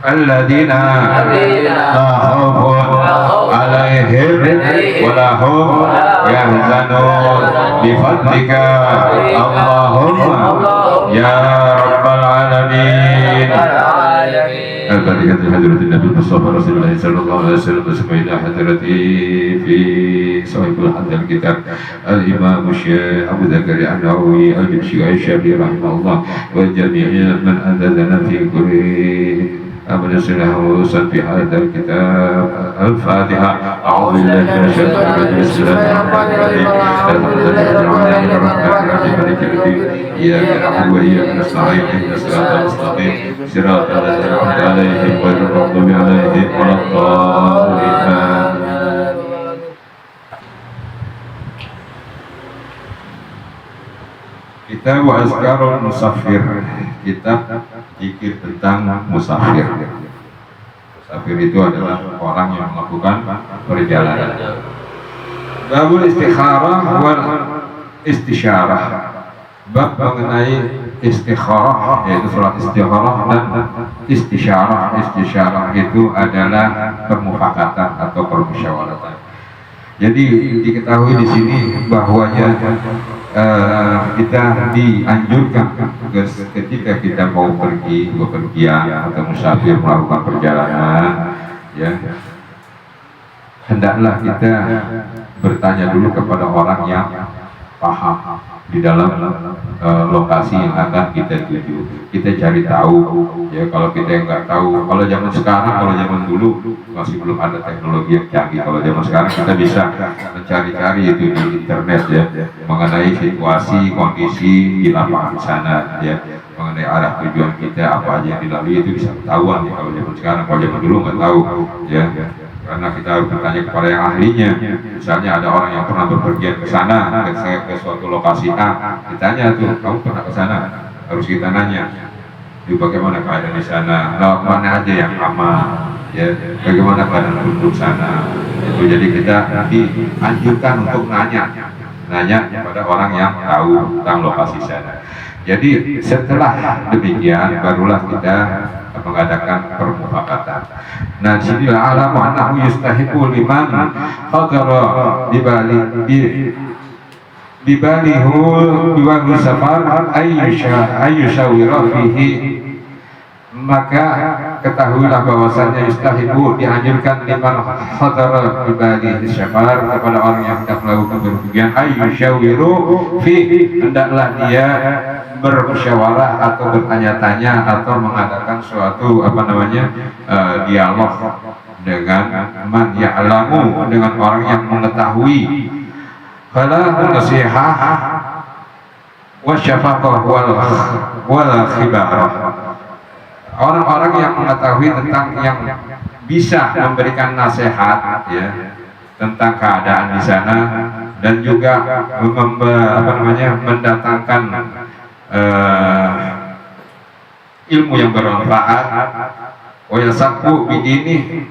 الذين لا خوف عليهم ولا هم يحزنون بفضلك اللهم يا رب العالمين. الفاتحة لحضرة النبي المصطفى رسول الله صلى الله عليه وسلم إلى حضرته في صحيح الحمد الكتاب الإمام الشيخ أبو زكريا النووي الشيخ الشافعي رحمه الله وجميع من أنزلنا في كل أمر سنه وصل في هذا الكتاب. الفاتحة. أعوذ بالله من الشيطان الرجيم. بسم الله الرحمن الرحيم. الحمد لله رب العالمين الرحمن الرحيم مالك يوم الدين إياك نعبد وإياك نستعين اهدنا الصراط المستقيم صراط الذين أنعمت عليهم غير المغضوب عليهم ولا الضالين. Kitab Azkarul Musafir, kitab zikir tentang musafir. Musafir itu adalah orang yang melakukan perjalanan. Babul istikharah wal istisyarah. Bab mengenai istikharah, yaitu sholat istikharah dan istisyarah. Istisyarah itu adalah permufakatan atau permusyawaratan. Jadi diketahui di sini bahwanya kita dianjurkan ketika kita mau pergi bepergian atau musafir melakukan perjalanan, ya, hendaklah kita bertanya dulu kepada orang yang paham di dalam lokasi yang akan kita tuju. Kita cari tahu, ya, kalau kita nggak tahu. Kalau zaman sekarang, kalau zaman dulu masih belum ada teknologi yang canggih. Kalau zaman sekarang kita bisa mencari-cari itu di internet, ya, mengenai situasi, kondisi di lapangan sana, ya, mengenai arah tujuan kita, apa aja yang dilalui itu bisa ketahuan, ya, kalau zaman sekarang. Kalau zaman dulu nggak tahu, ya, karena kita harus bertanya kepada yang ahlinya. Misalnya ada orang yang pernah berpergian ke sana, ke suatu lokasi A, ditanya tuh, kamu pernah ke sana? Harus kita nanya, bagaimana keadaan di sana, lewat mana aja yang aman, ya, bagaimana keadaan penduduk sana. Itu jadi kita dianjurkan untuk nanya kepada orang yang tahu tentang lokasi sana. Jadi setelah demikian barulah kita mengadakan permufakatan. Nah, sinilah alam annahu yustahiqu liman qadara bibalihu biwal safar ayyushawira fihi. Maka ketahuilah bahwasanya yustahibu dianjurkan liman khadara bibalihi safar, kepada orang yang hendak melakukan bepergian, ayyushawiru fihi, hendaklah dia bermusyawarah atau bertanya-tanya atau mengadakan suatu dialog dengan man ya'lamu, dengan orang yang mengetahui. Fala nasihah wa syafaqah wal khibarah. Orang-orang yang mengetahui tentang, yang bisa memberikan nasihat, ya, tentang keadaan di sana, dan juga mendatangkan ilmu yang bermanfaat, wa yasaqu bidini,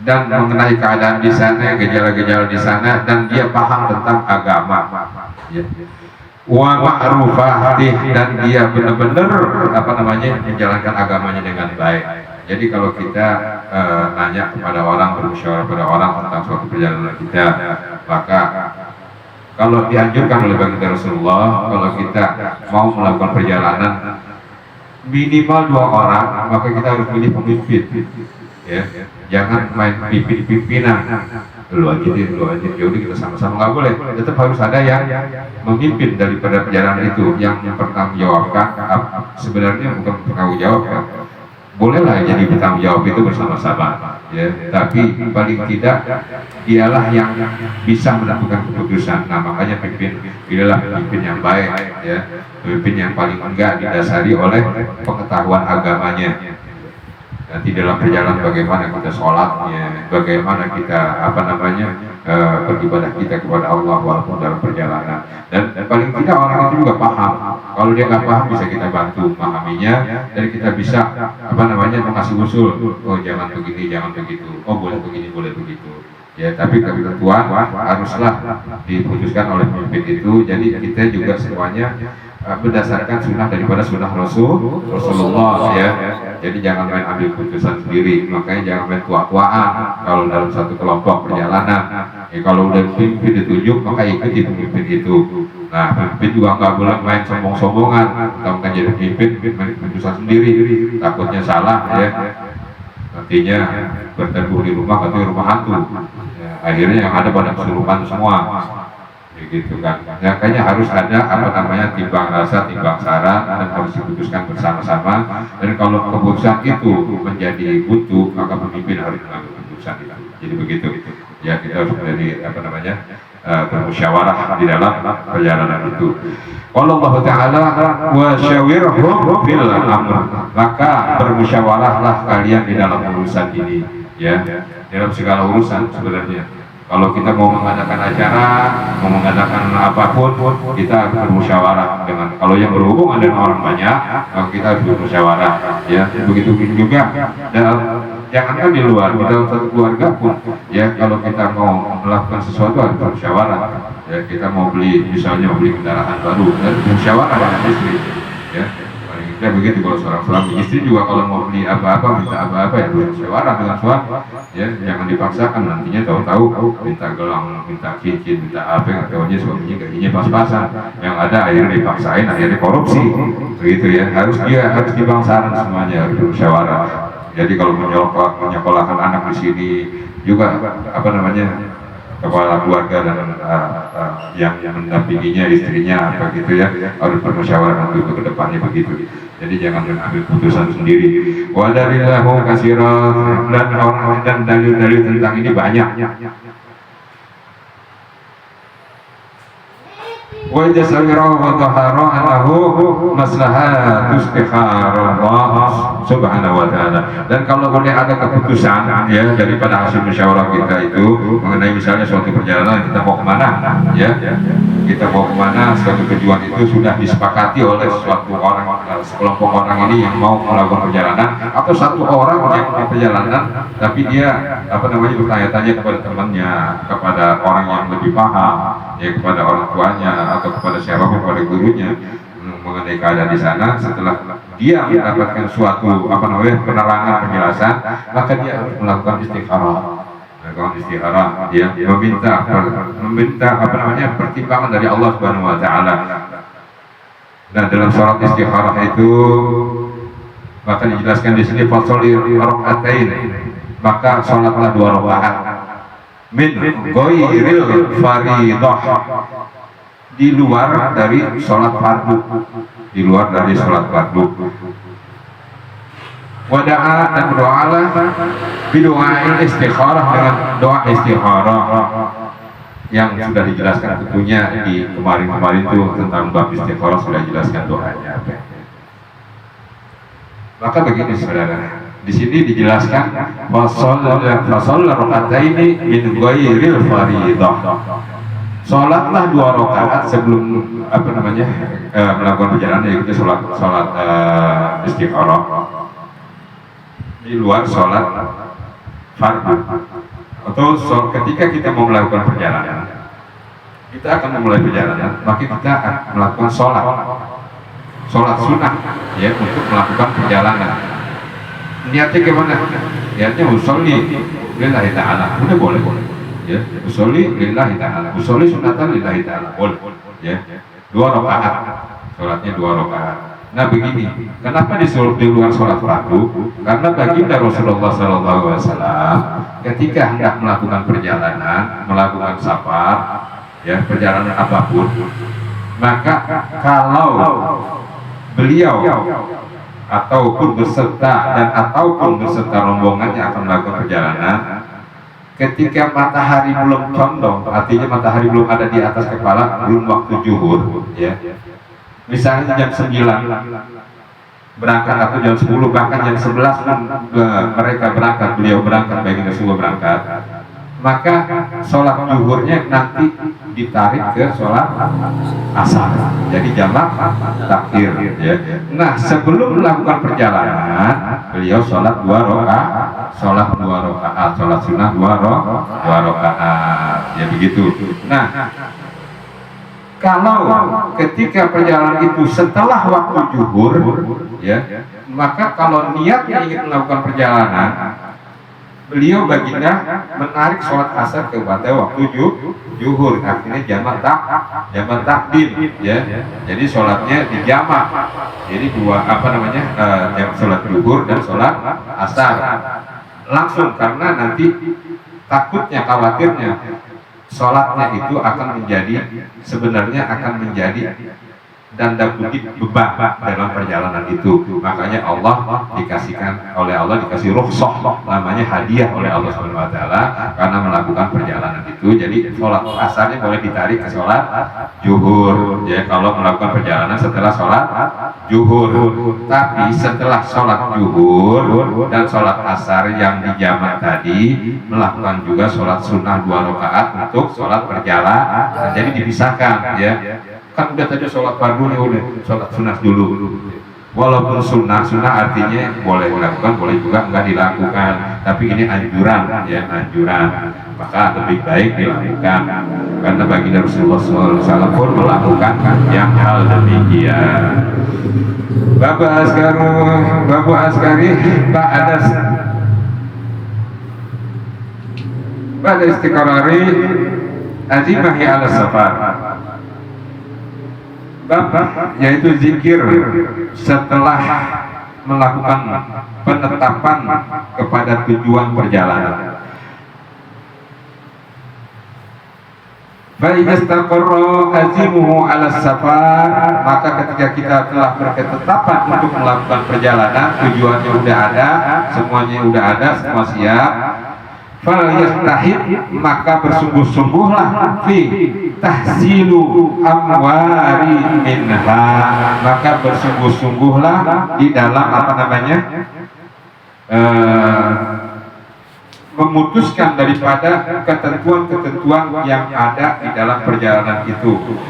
dan mengenai keadaan di sana, gejala-gejala di sana, dan dia paham tentang agama, ya. Wa ma'rufatih, dan dia benar-benar menjalankan agamanya dengan baik. Jadi kalau kita nanya kepada orang, bermusyawarah kepada orang tentang suatu perjalanan kita, maka kalau dianjurkan oleh baginda Rasulullah, kalau kita mau melakukan perjalanan minimal 2 orang, maka kita harus pilih pemimpin, ya. Jangan main pimpinan, lu aja, yaudah kita sama-sama, nggak boleh. Tetap harus ada yang memimpin daripada perjalanan itu, yang bertanggung jawabkan. Sebenarnya bukan bertanggung jawab, ya. Bolehlah jadi bertanggung jawab itu bersama-sama, ya. Tapi paling tidak dialah yang bisa menentukan keputusan. Nah, makanya pilihlah pemimpin yang baik, ya, pemimpin yang paling enggak didasari oleh pengetahuan agamanya. Nanti dalam perjalanan bagaimana kita sholatnya, bagaimana kita beribadah kita kepada Allah walaupun dalam perjalanan. Dan paling tidak orang itu juga paham. Kalau dia nggak paham, bisa kita bantu memahaminya, dan kita bisa mengasih usul. Oh, jangan begini, jangan begitu. Oh, boleh begini, boleh begitu. Ya, tapi ketentuan haruslah diputuskan oleh pemimpin itu. Jadi kita juga semuanya berdasarkan sunnah daripada sunnah Rasulullah, ya. Jadi jangan main ambil keputusan sendiri, makanya jangan main tua-tuaan kalau dalam satu kelompok perjalanan. Kalau udah pemimpin ditunjuk, maka ikuti pemimpin itu. Nah, pemimpin juga nggak boleh main sombong-sombongan, atau kan jadi pemimpin main keputusan sendiri, takutnya salah ya. Nantinya berteduh di rumah katanya rumah hantu. Ya, akhirnya yang ada pada kesurupan semua. Gitu kan. Ya, kayaknya harus ada timbang rasa, timbang sara, dan harus diputuskan bersama-sama. Dan kalau keputusan itu menjadi buntu, maka pemimpin harus mengambil keputusan itu. Jadi begitu. Ya, kita harus menjadi bermusyawarah di dalam perjalanan itu. Allah Ta'ala wa syawirhum fil amr, maka bermusyawarahlah kalian di dalam urusan ini, ya, dalam segala urusan sebenarnya. Kalau kita mau mengadakan acara, mau mengadakan apapun, kita harus bermusyawarah dengan. Kalau yang berhubungan dengan orang banyak, maka kita harus bermusyawarah. Ya, begitu juga. Jangankan di luar, di dalam satu keluarga pun, ya, kalau kita mau melakukan sesuatu harus bermusyawarah. Ya, kita mau misalnya beli kendaraan baru, harus bermusyawarah dengan istri. Ya. Ya begitu kalau seorang suami, istri juga kalau mau beli apa-apa, minta apa-apa ya bermusyawarah dengan suami, ya jangan dipaksakan, nantinya tahu-tahu minta gelang, minta cincin, minta apa, yang tahunya suaminya gajinya pas-pasan, yang ada akhirnya dipaksain, akhirnya korupsi, begitu ya. Harus dibangsaran semuanya, harus bermusyawarah. Jadi kalau menyekolahkan anak di sini juga kepala keluarga dan yang mendampinginya, istrinya apa gitu ya, harus bermusyawarah untuk ke depannya begitu. Jadi jangan mengambil keputusan sendiri. Wa dalilahu katsiran, dan dalil-dalil tentang ini banyak. Wa jasawira wa tahara annahu maslahat istikharah Allah Subhanahu wa ta'ala. Dan kalau boleh ada keputusan ya daripada hasil musyawarah kita itu mengenai misalnya suatu perjalanan kita mau kemana, ya kita mau kemana, suatu tujuan itu sudah disepakati oleh suatu orang, sekelompok orang ini yang mau melakukan perjalanan, atau satu orang yang di perjalanan tapi dia bertanya-tanya kepada temannya, kepada orang yang lebih paham, ya kepada orang tuanya atau kepada siapapun, kepada gurunya mengenai keadaan di sana. Setelah dia mendapatkan suatu penerangan, penjelasan, maka dia harus melakukan istikharah. Dia meminta pertimbangan dari Allah Subhanahu wa ta'ala. Nah, dalam sholat istikharah itu maka dijelaskan di sini fasholli raka'atain, maka sholatlah 2 rakaat min ghairil faridah, di luar dari sholat fardu, wada'a, dan berdoalah bidoain istikharah, dengan doa istikharah yang sudah dijelaskan tentunya di kemarin itu tentang bab istikharah, sudah dijelaskan doanya. Maka begini saudara, di sini dijelaskan fasol raka'ataini min ghairil faridah, sholatlah 2 rakaat sebelum melakukan perjalanan, yaitu sholat istikharah di luar sholat fardu. Atau ketika kita mau melakukan perjalanan, kita akan memulai perjalanan, maka kita akan melakukan sholat sunnah ya untuk melakukan perjalanan. Niatnya gimana? Niatnya usolli lillahi ta'ala, udah boleh ya, usolli lillahi ta'ala, usolli sunatan lillahi ta'ala, boleh ya, 2 rakaat, sholatnya 2 rakaat. Nah begini, kenapa disuruh di luar sholat fardu? Karena baginda Rasulullah SAW ketika hendak melakukan perjalanan, melakukan safar, ya perjalanan apapun, maka kalau beliau ataupun beserta rombongannya akan melakukan perjalanan, ketika matahari belum condong, artinya matahari belum ada di atas kepala, belum waktu zuhur, ya. Misalnya jam 9 berangkat atau jam 10, bahkan jam 11 mereka berangkat, beliau berangkat, baginda semua berangkat, maka sholat zuhurnya nanti ditarik ke sholat asar, jadi jamak takhir ya. Nah, sebelum melakukan perjalanan beliau sholat 2 rakaat, sholat sunnah 2 rakaat ya begitu. Nah, Kalau ketika perjalanan itu setelah waktu zuhur, ya, maka kalau niatnya ingin melakukan perjalanan, beliau baginda menarik sholat asar kepada waktu zuhur, artinya jamak takdim, ya. Jadi sholatnya dijamak, jadi dua sholat zuhur dan sholat asar langsung, karena nanti takutnya, khawatirnya sholatnya itu akan menjadi danda kutip beban dalam perjalanan itu. Makanya Allah dikasih rukhsah, namanya hadiah oleh Allah Subhanahu wa taala karena melakukan perjalanan itu. Jadi sholat asarnya boleh ditarik ke sholat zuhur, ya, kalau melakukan perjalanan setelah sholat zuhur. Tapi setelah sholat zuhur dan sholat asar yang dijamak tadi, melakukan juga sholat sunnah 2 rakaat untuk sholat perjalanan. Jadi dipisahkan, ya. Kan udah tadi sholat fardu nih, udah sholat sunnah dulu. Walaupun sunnah artinya boleh dilakukan, boleh juga enggak dilakukan. Tapi ini anjuran, ya, anjuran. Maka lebih baik dilakukan, karena baginda Rasulullah SAW pun melakukan yang hal demikian. Bapak Askari, pada istiqrari azimahi ala safar, yaitu zikir setelah melakukan penetapan kepada tujuan perjalanan. Fa'idastaqarra azimuhu ala safar, maka ketika kita telah berketetapan untuk melakukan perjalanan, tujuannya udah ada, semuanya udah ada, semua siap. Falyastahid, maka bersungguh-sungguhlah fi tahsilu amwari minha, maka bersungguh-sungguhlah di dalam memutuskan daripada ketentuan-ketentuan yang ada di dalam perjalanan itu.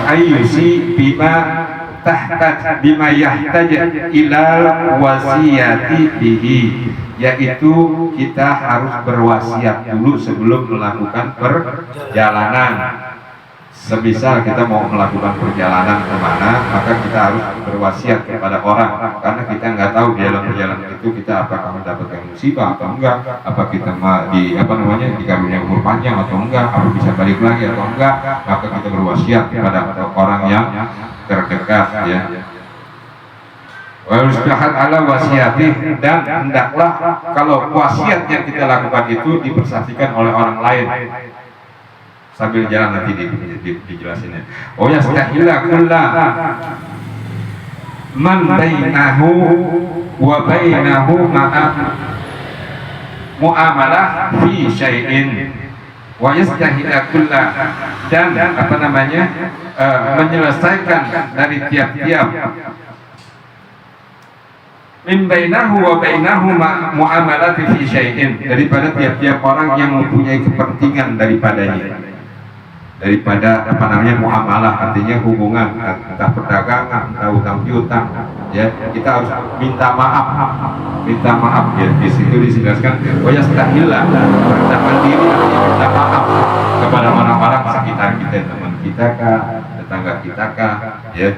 Ayyusi bima yahtaj ila wasiyati bihi, yaitu kita harus berwasiat dulu sebelum melakukan perjalanan. Semisal kita mau melakukan perjalanan kemana, maka kita harus berwasiat kepada orang, karena kita nggak tahu di dalam perjalanan itu kita apakah mendapatkan musibah atau enggak, apa kita dikarunia umur panjang atau enggak, apa bisa balik lagi atau enggak. Maka kita berwasiat kepada orang yang terdekat, ya. Walustahat ala wasiatih, dan hendaklah kalau wasiat yang kita lakukan itu dipersaksikan oleh orang lain. Sambil jalan nanti dijelasinnya. Oh ya, yastahila kulla man bainahu wa bainahu muamalah fi syai'in, wa yastahila kulla, dan menyelesaikan dari tiap-tiap min bainahu wa bainahu muamalati fi syai'in, daripada tiap-tiap orang yang mempunyai kepentingan daripadanya, daripada muamalah, artinya hubungan entah perdagangan, entah utang piutang, ya, kita harus minta maaf, ya. Di situ dijelaskan wa yastahilla, merendahkan diri, artinya minta maaf kepada orang-orang sekitar kita, teman kita kah, tetangga kita kah, ya,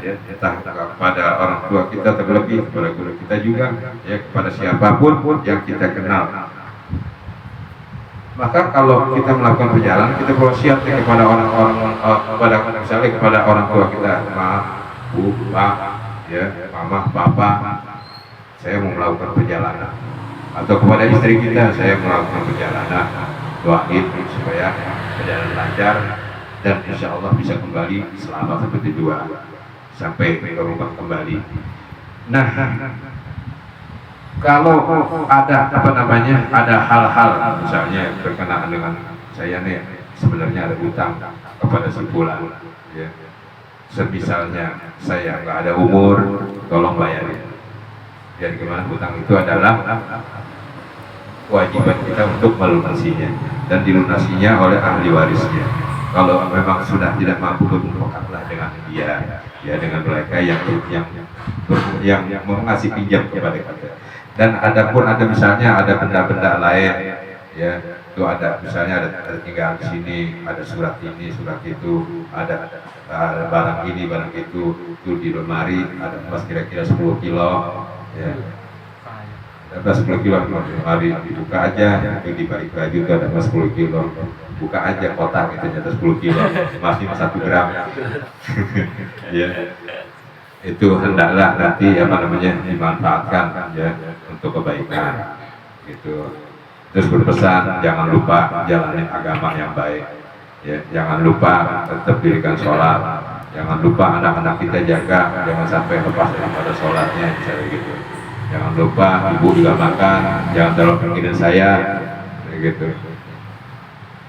kepada orang tua kita, terlebih kepada guru kita juga, ya, kepada siapapun yang kita kenal. Maka kalau kita melakukan perjalanan, kita berwasiat kepada orang-orang, kepada orang tua kita, maaf Bu, Pak, ya, Mama, Bapak, saya mau melakukan perjalanan. Atau kepada istri kita, saya melakukan perjalanan, doain supaya perjalanan lancar dan insya Allah bisa kembali selamat sampai tujuan, sampai ke rumah kembali. Nah, kalau ada ada hal-hal misalnya berkenaan dengan saya nih, sebenarnya ada hutang kepada si fulan, ya. Semisalnya saya nggak ada umur, tolong bayarin. Jadi gimana, hutang itu adalah kewajiban kita untuk melunasinya, dan dilunasinya oleh ahli warisnya. Kalau memang sudah tidak mampu, bermufakatlah dengan dia, ya, dengan mereka yang mau ngasih pinjam kepada kita. Dan ada misalnya ada benda-benda lain, ya, itu ada misalnya ada tinggal di sini, ada surat ini, surat itu, ada barang ini, barang itu di lemari, ada emas kira-kira 10 kilo, ya. Ada 10 kilo di lemari, dibuka aja, itu di balik baju itu ada emas 10 kilo, buka aja kotak itu nyata 10 kilo, masih 1 gram, ya. Itu hendaklah nanti dimanfaatkan ya untuk kebaikan, gitu. Terus berpesan jangan lupa jalanin agama yang baik, ya. Jangan lupa tetap dirikan sholat, jangan lupa anak-anak kita jaga, jangan sampai lepas daripada sholatnya, misalnya gitu. Jangan lupa ibu juga makan, jangan terlalu mikirin saya, gitu.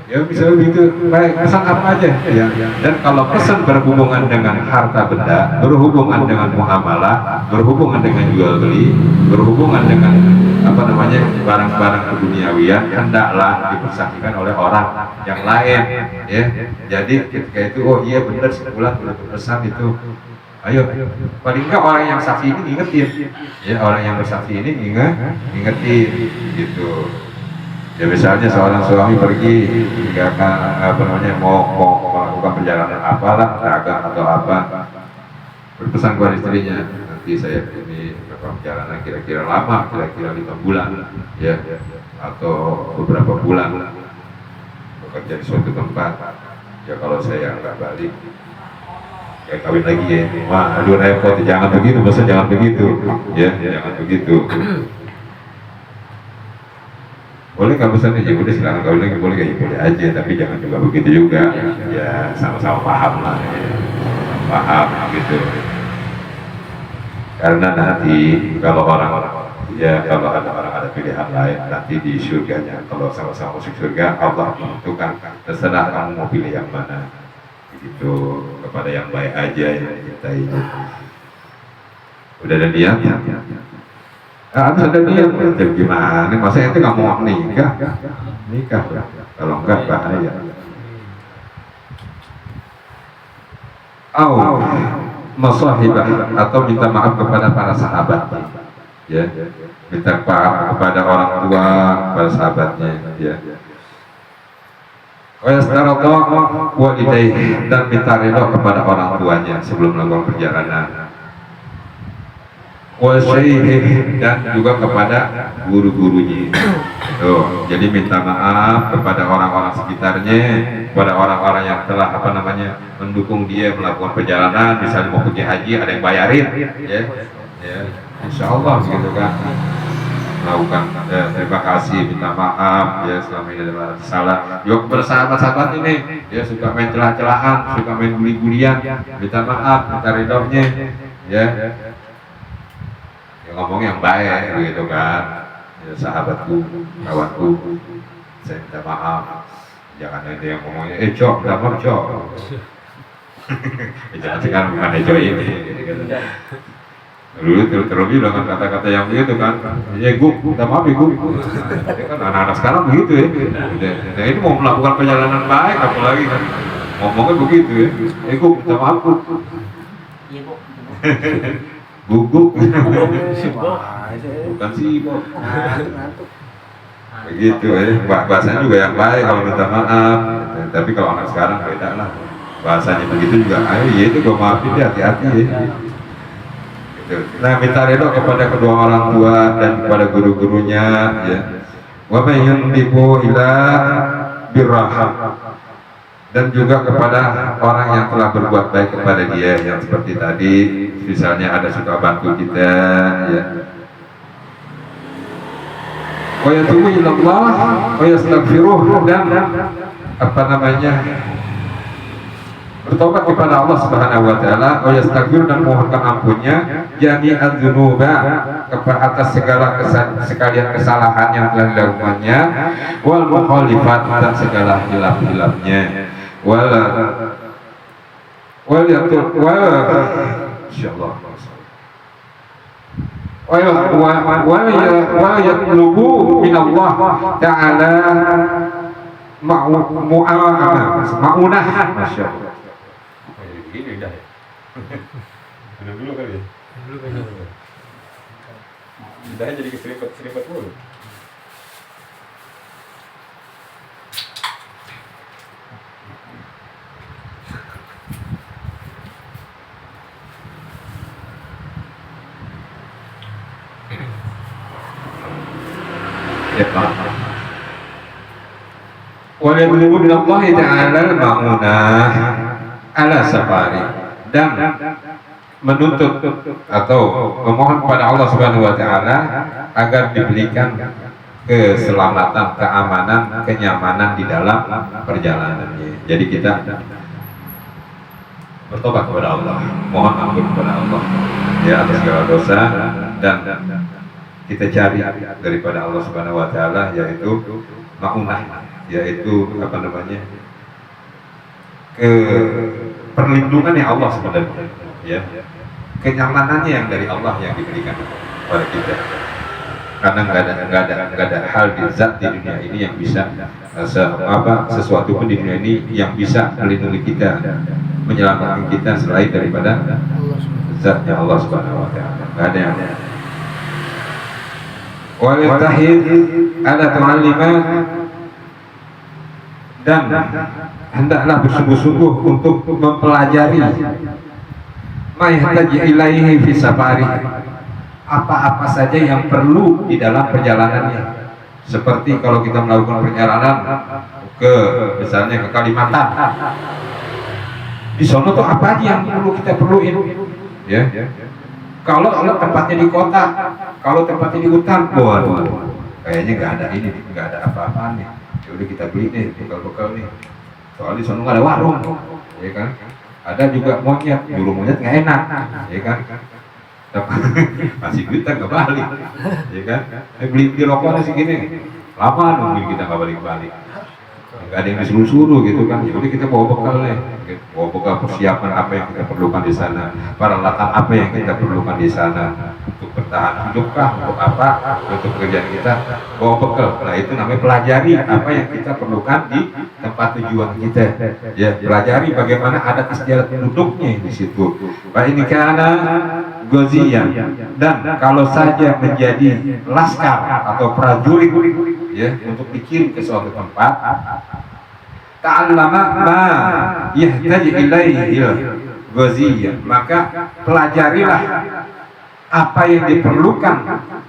Ya bisa begitu, baik, pesan apa aja ya. Dan kalau pesan berhubungan dengan harta benda, berhubungan dengan muamalah, berhubungan dengan jual beli, berhubungan dengan barang-barang keduniawian, hendaklah dipersaksikan oleh orang yang lain, ya. Jadi ketika itu, oh iya benar sebulan udah berpesan itu, ayo, paling enggak orang yang saksi ini ingetin, ya, orang yang bersaksi ini ingetin, gitu. Ya misalnya seorang suami pergi mau melakukan perjalanan apalah, dagang atau apa, berpesan kepada istrinya, nanti saya ini perjalanan kira-kira lama, kira-kira 5 bulan, ya, atau beberapa bulan bekerja di suatu tempat. Ya kalau saya nggak balik, ya kawin lagi ya. Wah, aduh repot, jangan begitu, bosan, jangan begitu, ya, jangan begitu. Boleh nggak pesan aja, udah silakan kawin lagi, boleh kayak boleh aja, tapi jangan juga begitu juga, ya sama-sama paham lah, ya. Paham gitu. Karena nanti kalau ada orang ada pilihan lain, nanti di surganya kalau sama-sama masuk surga, Allah menentukan terserah kamu mau pilih yang mana, gitu. Kepada yang baik aja yang dicintai. Udah ada niat? Harus ada niat. Gimana? Masa itu nggak mau nikah? Nikah, kalau enggak bahaya. Masahibah, atau minta maaf kepada para sahabat, ya, minta maaf kepada orang tua, kepada sahabatnya, ya. Dan minta ridho kepada orang tuanya sebelum melakukan perjalanan. Dan juga kepada guru-gurunya. Tuh, jadi minta maaf kepada orang-orang sekitarnya, kepada orang-orang yang telah mendukung dia melakukan perjalanan, misalnya mau pergi haji ada yang bayarin, ya, ya, insya Allah gitu kan, melakukan terima kasih, minta maaf, ya, selama ini ada salah. Yuk bersahabat-sahabat ini, dia suka main celah-celahan, suka main bully-bulian, minta maaf, minta ridhonya, ya. Ngomong yang baik gitu kan, ya, sahabatku, kawanku, saya minta maaf, jangan ada yang ngomongnya cok, minta maaf cok. Jangan sekarang bukan cok ini gitu. Dulu terlebih dengan kata-kata yang begitu kan, ya guk, minta maaf ya guk. Kan anak-anak sekarang begitu ya. Nah ini mau melakukan perjalanan baik apalagi kan, ngomongnya begitu ya, guk, minta maaf guk. Iya guk. Bubuk, bukan sibuk, begitu ya. Bahasanya juga yang baik kalau minta maaf, tapi kalau anak sekarang beda lah, bahasanya begitu juga. Ayo, ya itu gue maafin dia, hati-hati ya. Gitu. Nah, minta ridho kepada kedua orang tua dan kepada guru-gurunya, ya. Wa may yuntibu ila birraham, dan juga kepada orang yang telah berbuat baik kepada dia, yang seperti tadi, misalnya ada suka bantu kita, ya. Wa yatubu ilallah wa yastaghfiruh, dan bertobat kepada Allah Subhanahu wa taala, wa yastaghfir, dan memohonkan ampunnya jami'adz dzunuba, atas sekalian kesalahan yang telah dilakukannya, wal mukhalifat, dan segala hilaf-hilafnya, yatlubu min Allah ta'ala ma'unah. Masya Allah. Ini udah ya. Dulu kali ya. Udah jadi keserimpet mulu. Ya Pak. Wa yadlubu minallahi ta'ala al-ma'unah ala safari, dan menuntut atau memohon kepada Allah Subhanahu wa taala agar diberikan keselamatan, keamanan, kenyamanan di dalam perjalanannya. Jadi kita bertobat kepada Allah, mohon ampun kepada Allah ya atas segala dosa, dan kita cari daripada Allah Subhanahu wa taala yaitu maunah, yaitu apa namanya, ke perlindungan yang Allah sebenarnya ya, kenyamanannya yang dari Allah yang diberikan kepada kita, karena nggak ada hal di zat di dunia ini yang bisa sesuatu pun di dunia ini yang bisa melindungi kita, menyelamatkan kita selain daripada zatnya Allah Subhanahu wa taala. Nggak ada yang waltahid ala tu'alliman, dan hendaklah bersungguh-sungguh untuk mempelajari ma yahtaji ilaihi fi safari, apa-apa saja yang perlu di dalam perjalanannya. Seperti kalau kita melakukan perjalanan ke misalnya ke Kalimantan, di sono tuh apa aja yang perlu kita perluin ya. Kalau tempatnya di kota, kalau tempatnya di hutan, waduh, kayaknya nggak ada ini, nggak ada apa-apaan nih. Jadi kita beli nih bekal-bekal nih. Soalnya di sono nggak ada warung, ya kan? Ada juga monyet, bulu monyet nggak enak, ya kan? Masih duit kan nggak balik, ya kan? Beli rokoknya segini, lama nungguin kita nggak balik-balik. Nggak ada yang disuruh-suruh gitu kan. Jadi kita bawa bekal nih, bawa bekal persiapan apa yang kita perlukan di sana, peralatan apa yang kita perlukan di sana untuk bertahan hidupkah, untuk apa, untuk pekerjaan kita, bawa bekal. Nah itu namanya pelajari apa yang kita perlukan di tempat tujuan kita. Ya, pelajari bagaimana adat istiadat penduduknya di situ. Pak ini karena gozian, dan kalau saja menjadi laskar atau prajurit ya untuk dikirim ke suatu tempat, ta'allama ma yahtaji ilaihi ghaziyan, maka pelajarilah apa yang diperlukan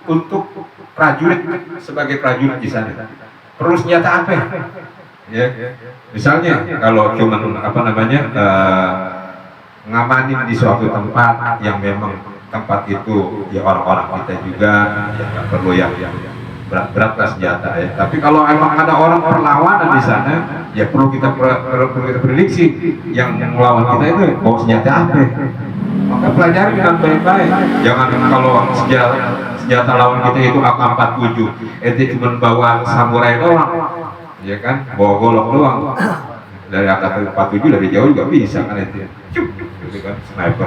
untuk prajurit sebagai prajurit di sana. Perlu senjata apa? Ya, misalnya kalau cuman apa namanya ngamanin di suatu tempat yang memang tempat itu ya orang-orang kita juga yang nggak perlu yang berat-berat lah senjata ya. Tapi kalau emang ada orang perlawanan di sana, ya perlu kita prediksi yang melawan kita itu bawa senjata apa. Maka pelajari dengan baik-baik. Jangan kalau senjata lawan kita itu AK-47, itu cuma bawa samurai doang, ya kan? Bawa golok doang. Dari AK-47 dari jauh juga bisa kan itu. Gitu kan,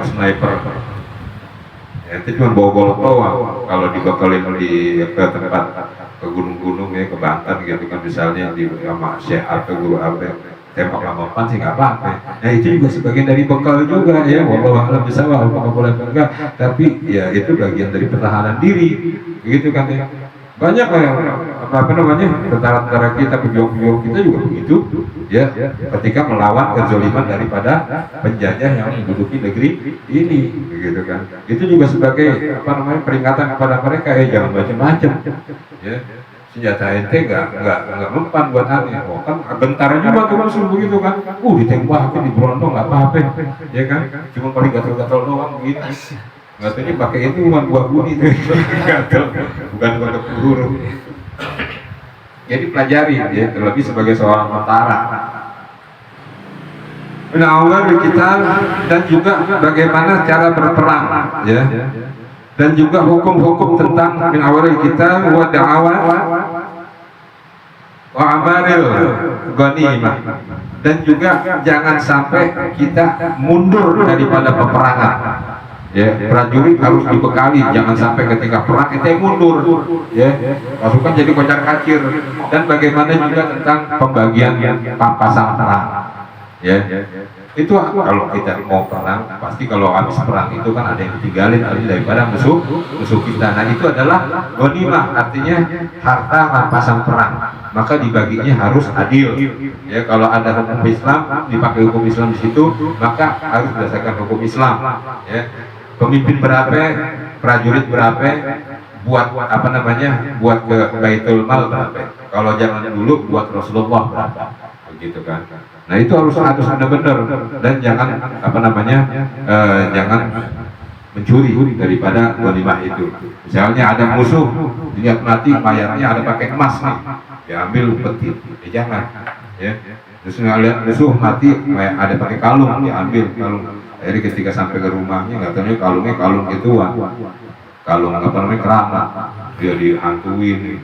sniper. Ya, itu cuma bawa golok doang. Kalau dibekalin di ke tempat ke gunung-gunung ya, ke Banten gitu kan, misalnya di sama Syekh atau guru apa tembak lama sih nggak apa-apa. Nah itu juga sebagian dari bekal juga ya. Wallahu a'lam bishawab, apakah boleh enggak? Tapi ya itu bagian dari pertahanan diri, gitu kan ya. Banyak apa namanya tentara-tentara kita, pejuang-pejuang kita juga begitu ya, ketika melawan kezaliman daripada penjajah yang menduduki negeri ini, begitu kan. Itu juga sebagai apa namanya peringatan kepada mereka ya, jangan macam-macam ya. Senjata ente nggak mempan buat aneh. Oh kan bentara juga tuh musuh begitu kan. Ditembakin, diberondong nggak apa-apa ya kan, cuma paling gatal-gatal doang begitu. Nggak tahu pakai itu cuma buah buni tuh, bukan untuk peluru. Jadi pelajari ya, terlebih sebagai seorang tentara. Menawar kita, dan juga bagaimana cara berperang ya, dan juga hukum-hukum tentang menawar kita wa da'awat wa amaril ghanimah, dan juga jangan sampai kita mundur daripada peperangan. Ya, prajurit harus dibekali, jangan sampai ketika perang kita mundur ya, pasukan jadi kocar-kacir. Dan bagaimana juga tentang pembagian pampasan perang ya. Itu kalau kita mau perang, pasti kalau habis perang itu kan ada yang ditinggalin daripada musuh kita. Nah itu adalah ghanimah, artinya harta rampasan perang, maka dibaginya harus adil ya. Kalau ada hukum Islam, dipakai hukum Islam di situ, maka harus berdasarkan hukum Islam ya. Pemimpin berapa, prajurit berapa, buat apa namanya, buat ke Baitul Mal berapa? Kalau jangan dulu buat Rasulullah berapa? Begitu kan. Nah itu harus benar-benar, dan jangan apa namanya, jangan mencuri daripada ghanimah itu. Misalnya ada musuh, lihat mati mayatnya ada pakai emas nih, diambil peti, jangan. Ya. Terus lihat musuh mati ada pakai kalung, diambil kalung. Jadi ketika sampai ke rumahnya nggak tahu kalungnya kalung gituan, kalung apa namanya, keramat, dia dihantuin,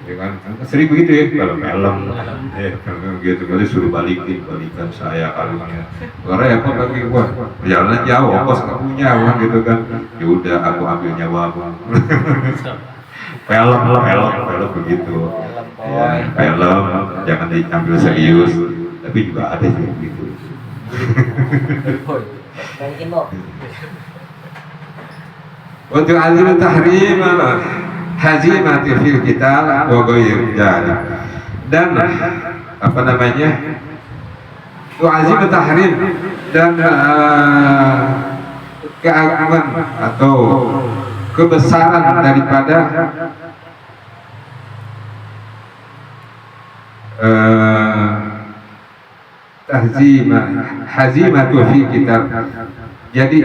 ya kan, sering begitu ya, kalau film, gitu, kali suruh balikan saya kalungnya, karena ya kok bagi gua, perjalanan jauh, ongkos nggak punya, kan gitu kan, ya udah aku ambil nyawa bang, film begitu, ya, film, jangan diambil serius, tapi juga ada sih begitu. Untuk azim tahrim hazimati fil qital wa ghairi dzalik, dan apa namanya, itu azim tahrim dan keagungan atau kebesaran daripada hazimatu fi qital, jadi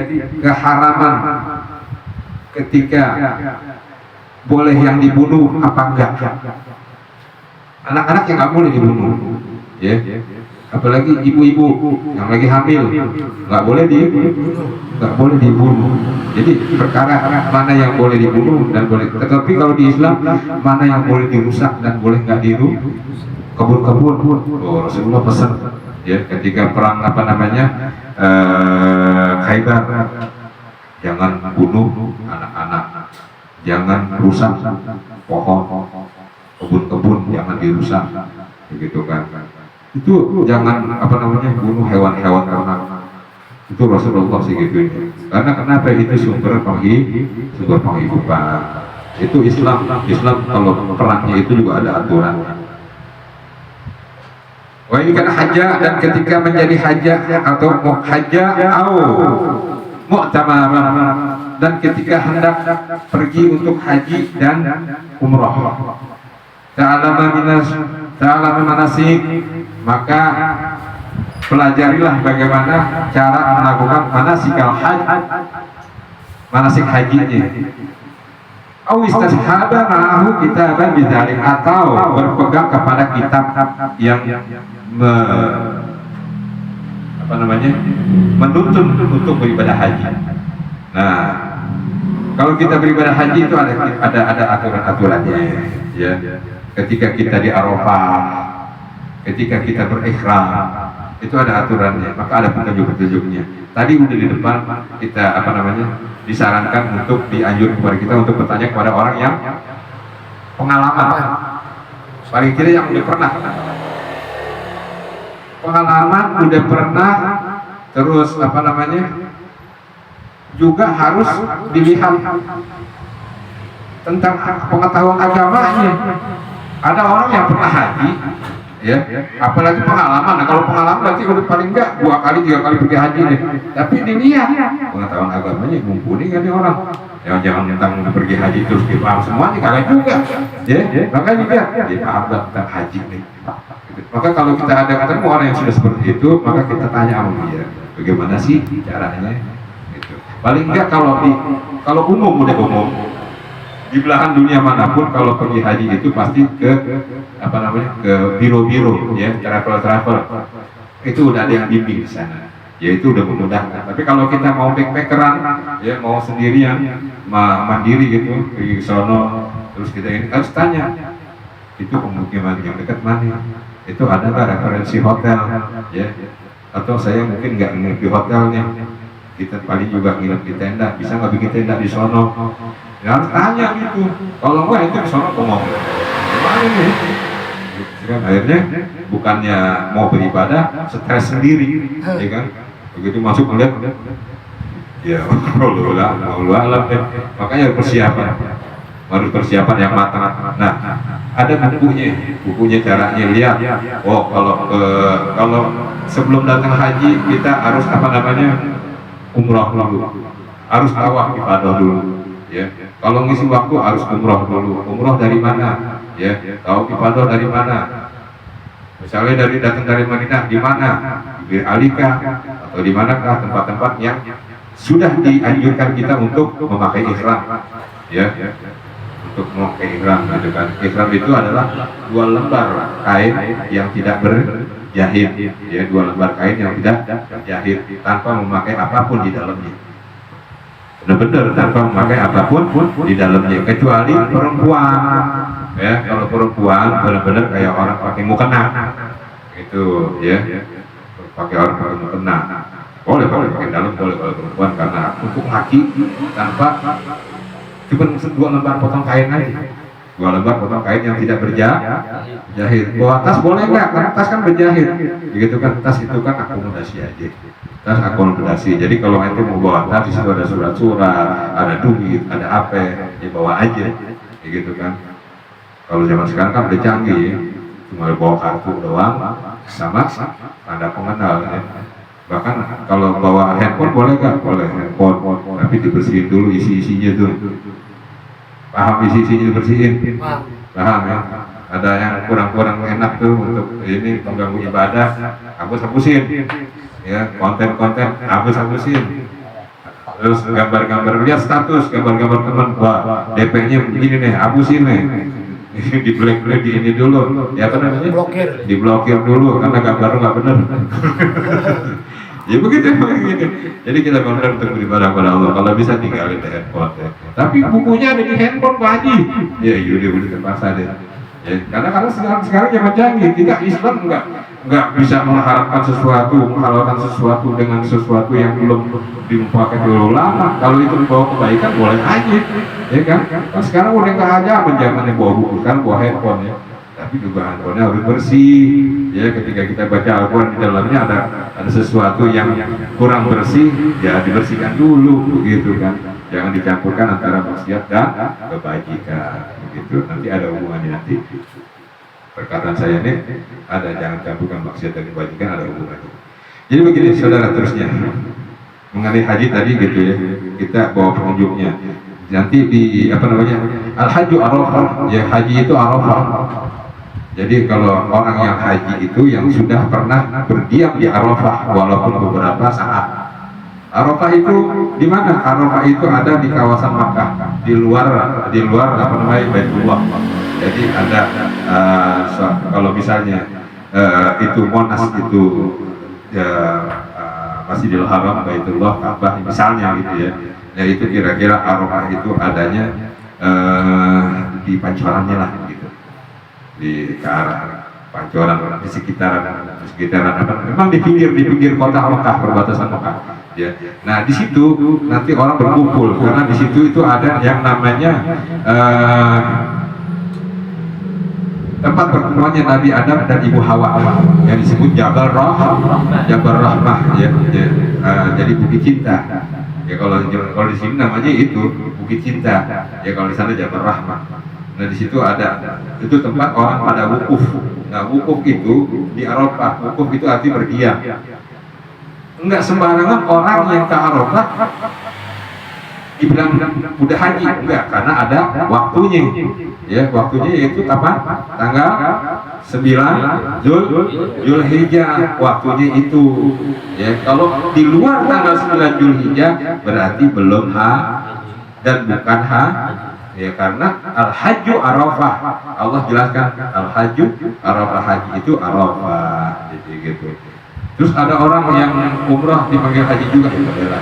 keharaman ketika boleh yang dibunuh apa enggak. Anak-anak yang nggak boleh dibunuh, ya. Apalagi ibu-ibu yang lagi hamil nggak boleh dibunuh. Jadi perkara mana yang boleh dibunuh dan boleh. Tetapi kalau di Islam mana yang boleh dirusak dan boleh nggak dirusak. Kebun-kebun, oh, Rasulullah pesan, ya, ketika perang apa namanya, Khaybar, jangan bunuh anak-anak, jangan rusak pohon, kebun-kebun jangan dirusak, begitu kan. Itu jangan apa namanya, bunuh hewan-hewan ternak. Itu Rasulullah sih gitu. Karena kenapa, itu sumber penghidupan. Itu Islam kalau perangnya itu juga ada aturan. Wah ini kan hajjah, dan ketika menjadi hajjah atau hajjah mu'tamar, dan ketika hendak pergi untuk haji dan umrah, ta'alama manasik, maka pelajarilah bagaimana cara melakukan manasik hajinya. Istashhaba ma'ahu kitaban bidzalik, atau berpegang kepada kitab yang menuntun untuk beribadah haji. Nah, kalau kita beribadah haji itu ada aturan-aturannya, ya. Ketika kita di Arafah, ketika kita berikhram, itu ada aturannya, maka ada petunjuk-petunjuknya. Tadi udah di depan kita disarankan untuk dianjurkan kepada kita untuk bertanya kepada orang yang pengalaman, paling tidak yang udah pernah. Pengalaman udah pernah, terus juga harus dilihat tentang pengetahuan agamanya. Ada orang yang pernah haji, ya, apalagi pengalaman. Nah, kalau pengalaman berarti udah paling enggak 2 kali 3 kali pergi haji deh. Tapi dilihat pengetahuan agamanya mumpuni kan nih orang. Jangan tentang pergi haji terus dia paham semuanya, kagak juga, ya. Makanya dia paham tentang haji nih. Maka kalau kita ada ketemu orang yang sudah seperti itu, maka kita tanya sama dia, bagaimana sih caranya? Gitu. Paling enggak kalau umum, udah umum di belahan dunia manapun, kalau pergi haji itu pasti ke ke biro-biro, ya, travel itu udah ada yang bimbing di sana, ya, itu udah memudahkan. Tapi kalau kita mau backpackeran, ya, mau sendirian, mandiri gitu, pergi ke sono, terus kita ini harus tanya, itu pemukiman yang dekat mana, itu ada nggak referensi hotel, ya, atau saya mungkin nggak nginep di hotelnya, kita paling juga nginep di tenda, bisa nggak bikin tenda di sono, ya, harus tanya gitu. Kalau enggak itu di sono ngomong gimana nih, kan akhirnya bukannya mau beribadah, stres sendiri, ya kan, begitu masuk melihat, ya Allah alam, makanya harus persiapan yang matang. Nah, ada bukunya caranya lihat. Oh, kalau sebelum datang haji kita harus umrah dulu, harus tawaf ifadah dulu, ya. Kalau ngisi waktu harus umroh dulu. Umroh dari mana? Ya, tahu ibadah dari mana? Misalnya datang dari Madinah, di mana? Di Alika atau di manakah tempat-tempat yang sudah dianjurkan kita untuk memakai ihram, ya, untuk memakai ihram. Gitu kan. Ihram itu adalah 2 lembar kain yang tidak berjahit, ya, 2 lembar kain yang tidak berjahit tanpa memakai apapun di dalamnya. Benar-benar tanpa memakai apapun di dalamnya, kecuali perempuan, ya. Kalau perempuan benar-benar kayak orang pakai mukena, itu, ya, pakai orang pakai mukena, boleh pakai dalam, boleh kalau perempuan, karena untuk laki tanpa cuma 2 lembar potong kain aja, 2 lembar potong kain yang tidak berjahit. Bawa tas boleh nggak? Karena tas kan berjahit, begitu kan. Tas itu kan akomodasi aja. Tas akomodasi. Jadi kalau itu mau bawa tas, di situ ada surat-surat, ada duit, ada apa, ya bawa aja, gitu kan. Kalau zaman sekarang kan udah canggih, ya. Cuma bawa kartu doang, sama tanda pengenal, ya. Bahkan kalau bawa handphone boleh nggak? Boleh handphone, tapi dibersihin dulu isi-isinya tuh. Paham isi-isinya dibersihin? Paham, ya. Ada yang kurang-kurang enak tuh untuk ini mengganggu ibadah, hapusin. Ya, konten-konten hapusin. Terus gambar-gambar, lihat status gambar-gambar teman, wah DP-nya begini nih, hapusin nih. Di black di ini dulu, ya apa namanya? Diblokir dulu karena gambar lu nggak benar. Ya begitu. Jadi kita benar untuk beribadah kepada Allah. Kalau bisa tinggalin di handphone. Ya. Tapi bukunya ada di handphone Pak Haji. Ya udah terpaksa deh. Ya, karena sekarang zaman canggih, kita Islam nggak bisa mengharapkan menghalalkan sesuatu dengan sesuatu yang belum dimufakat oleh ulama. Kalau itu membawa kebaikan boleh aja, ya kan? Kan sekarang udah nggak ada zamannya bawa buku, kan bawa handphone, ya. Tapi juga handphonenya harus bersih, ya. Ketika kita baca Al-Quran di dalamnya ada sesuatu yang kurang bersih, ya dibersihkan dulu, begitu kan? Jangan dicampurkan antara maksiat dan kebajikan. Gitu. Nanti ada hubungannya nanti. Perkataan saya ini ada, jangan campurkan maksiat dan kebajikan, ada hubungannya. Jadi begini saudara, terusnya mengenai haji tadi gitu, ya, kita bawa penunjuknya. Nanti di apa namanya, al-haju arafah, ya, haji itu arafah. Jadi kalau orang yang haji itu yang sudah pernah berdiam di Arafah walaupun beberapa saat. Arafah itu di mana? Arafah itu ada di kawasan Makkah, di luar apa namanya, Baitullah. Jadi ada kalau misalnya itu Monas itu Masjidil Haram, Baitullah, Ka'bah misalnya gitu, ya. Ya itu kira-kira Arafah itu adanya di pancorannya lah gitu. Di ke arah Pancoran, di sekitaran apa? Memang di pinggir kota Mekah, perbatasan Mekah. Ya. Nah di situ nanti orang berkumpul karena di situ itu ada yang namanya tempat pertemuannya Nabi Adam dan Ibu Hawa yang disebut Jabal Rahmah, ya. Jadi Bukit Cinta. Ya kalau di sini namanya itu Bukit Cinta. Ya kalau di sana Jabal Rahmah. Nah di situ ada itu tempat orang pada wukuf. Nah wukuf itu di Arafah. Wukuf itu arti berdiam. Enggak sembarangan orang yang ke Arafah dibilang udah haji, enggak, karena ada waktunya. Ya, waktunya yaitu kapan? Tanggal 9 Zulhijjah, waktunya itu. Ya, kalau di luar tanggal 9 Zulhijjah berarti belum dan bukan ya, karena al-hajju arafah. Allah jelaskan al-hajju arafah, haji itu arafah, jadi gitu. Terus ada orang yang umrah dipanggil haji juga, ya.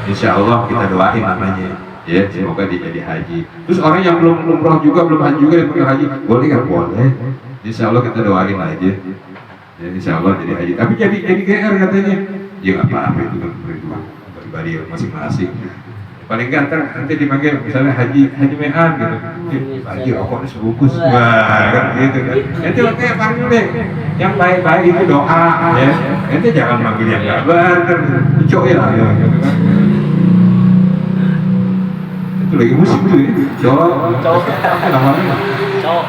Insya Allah kita doain namanya, ya, semoga dia jadi haji. Terus orang yang belum umrah juga, belum haji juga dipanggil haji, boleh kan? Boleh. Insya Allah kita doain aja, ya, Insya Allah jadi haji. Tapi jadi GR katanya, ya nggak apa-apa, itu kan pribadi masing-masing. Paling ganteng nanti dipanggil misalnya haji mean gitu, haji rokoknya sebungkus, wah kan gitu kan. Nanti waktu panggil deh yang baik-baik itu doa, ya. Nanti jangan panggil yang nggak bener, cok ya, gitu kan. Itu lagi musim tuh, ya. Cok, namanya cok,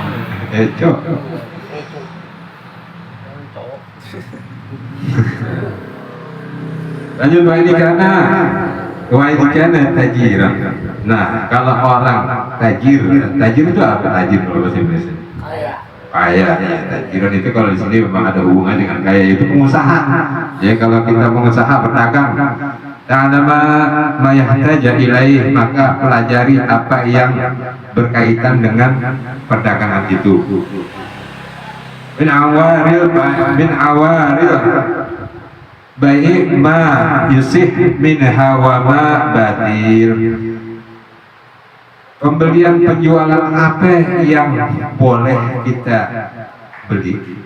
cok. Lanjut Pak, ini karena Wa kana tajiran. Nah, kalau orang tajir itu apa tajir kalau bahasa Indonesia? Kaya. Ya, tajiran itu kalau di sini memang ada hubungan dengan kaya, itu pengusaha. Ya, kalau kita pengusaha berdagang, ta'lama ma yahtaja ilaih, maka pelajari apa yang berkaitan dengan perdagangan itu. Min awaril baik ma yusih min hawa ma batil. Pembelian penjualan apa yang boleh kita beli,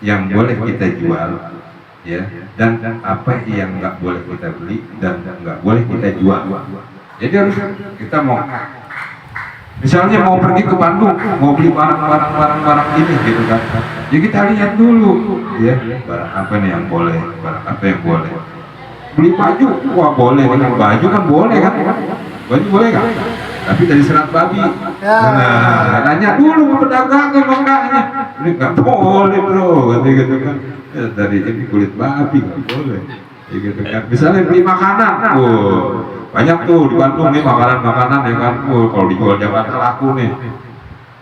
yang boleh kita jual, ya, dan apa yang nggak boleh kita beli dan nggak boleh kita jual. Jadi harus kita mau, misalnya mau pergi ke Bandung, mau beli barang ini gitu kan, ya kita lihat dulu, ya, barang apa nih yang boleh, barang apa yang boleh. Beli baju, wah boleh, dengan baju kan boleh kan, baju boleh kan, tapi dari serat babi. Nah, nanya dulu ke pedagang makanya, ini nggak boleh bro, gitu kan, ya, dari ini kulit babi nggak boleh, ya, gitu kan. Misalnya beli makanan, banyak tuh di Bandung nih makanan ya kan, kalau dijual Jakarta laku nih,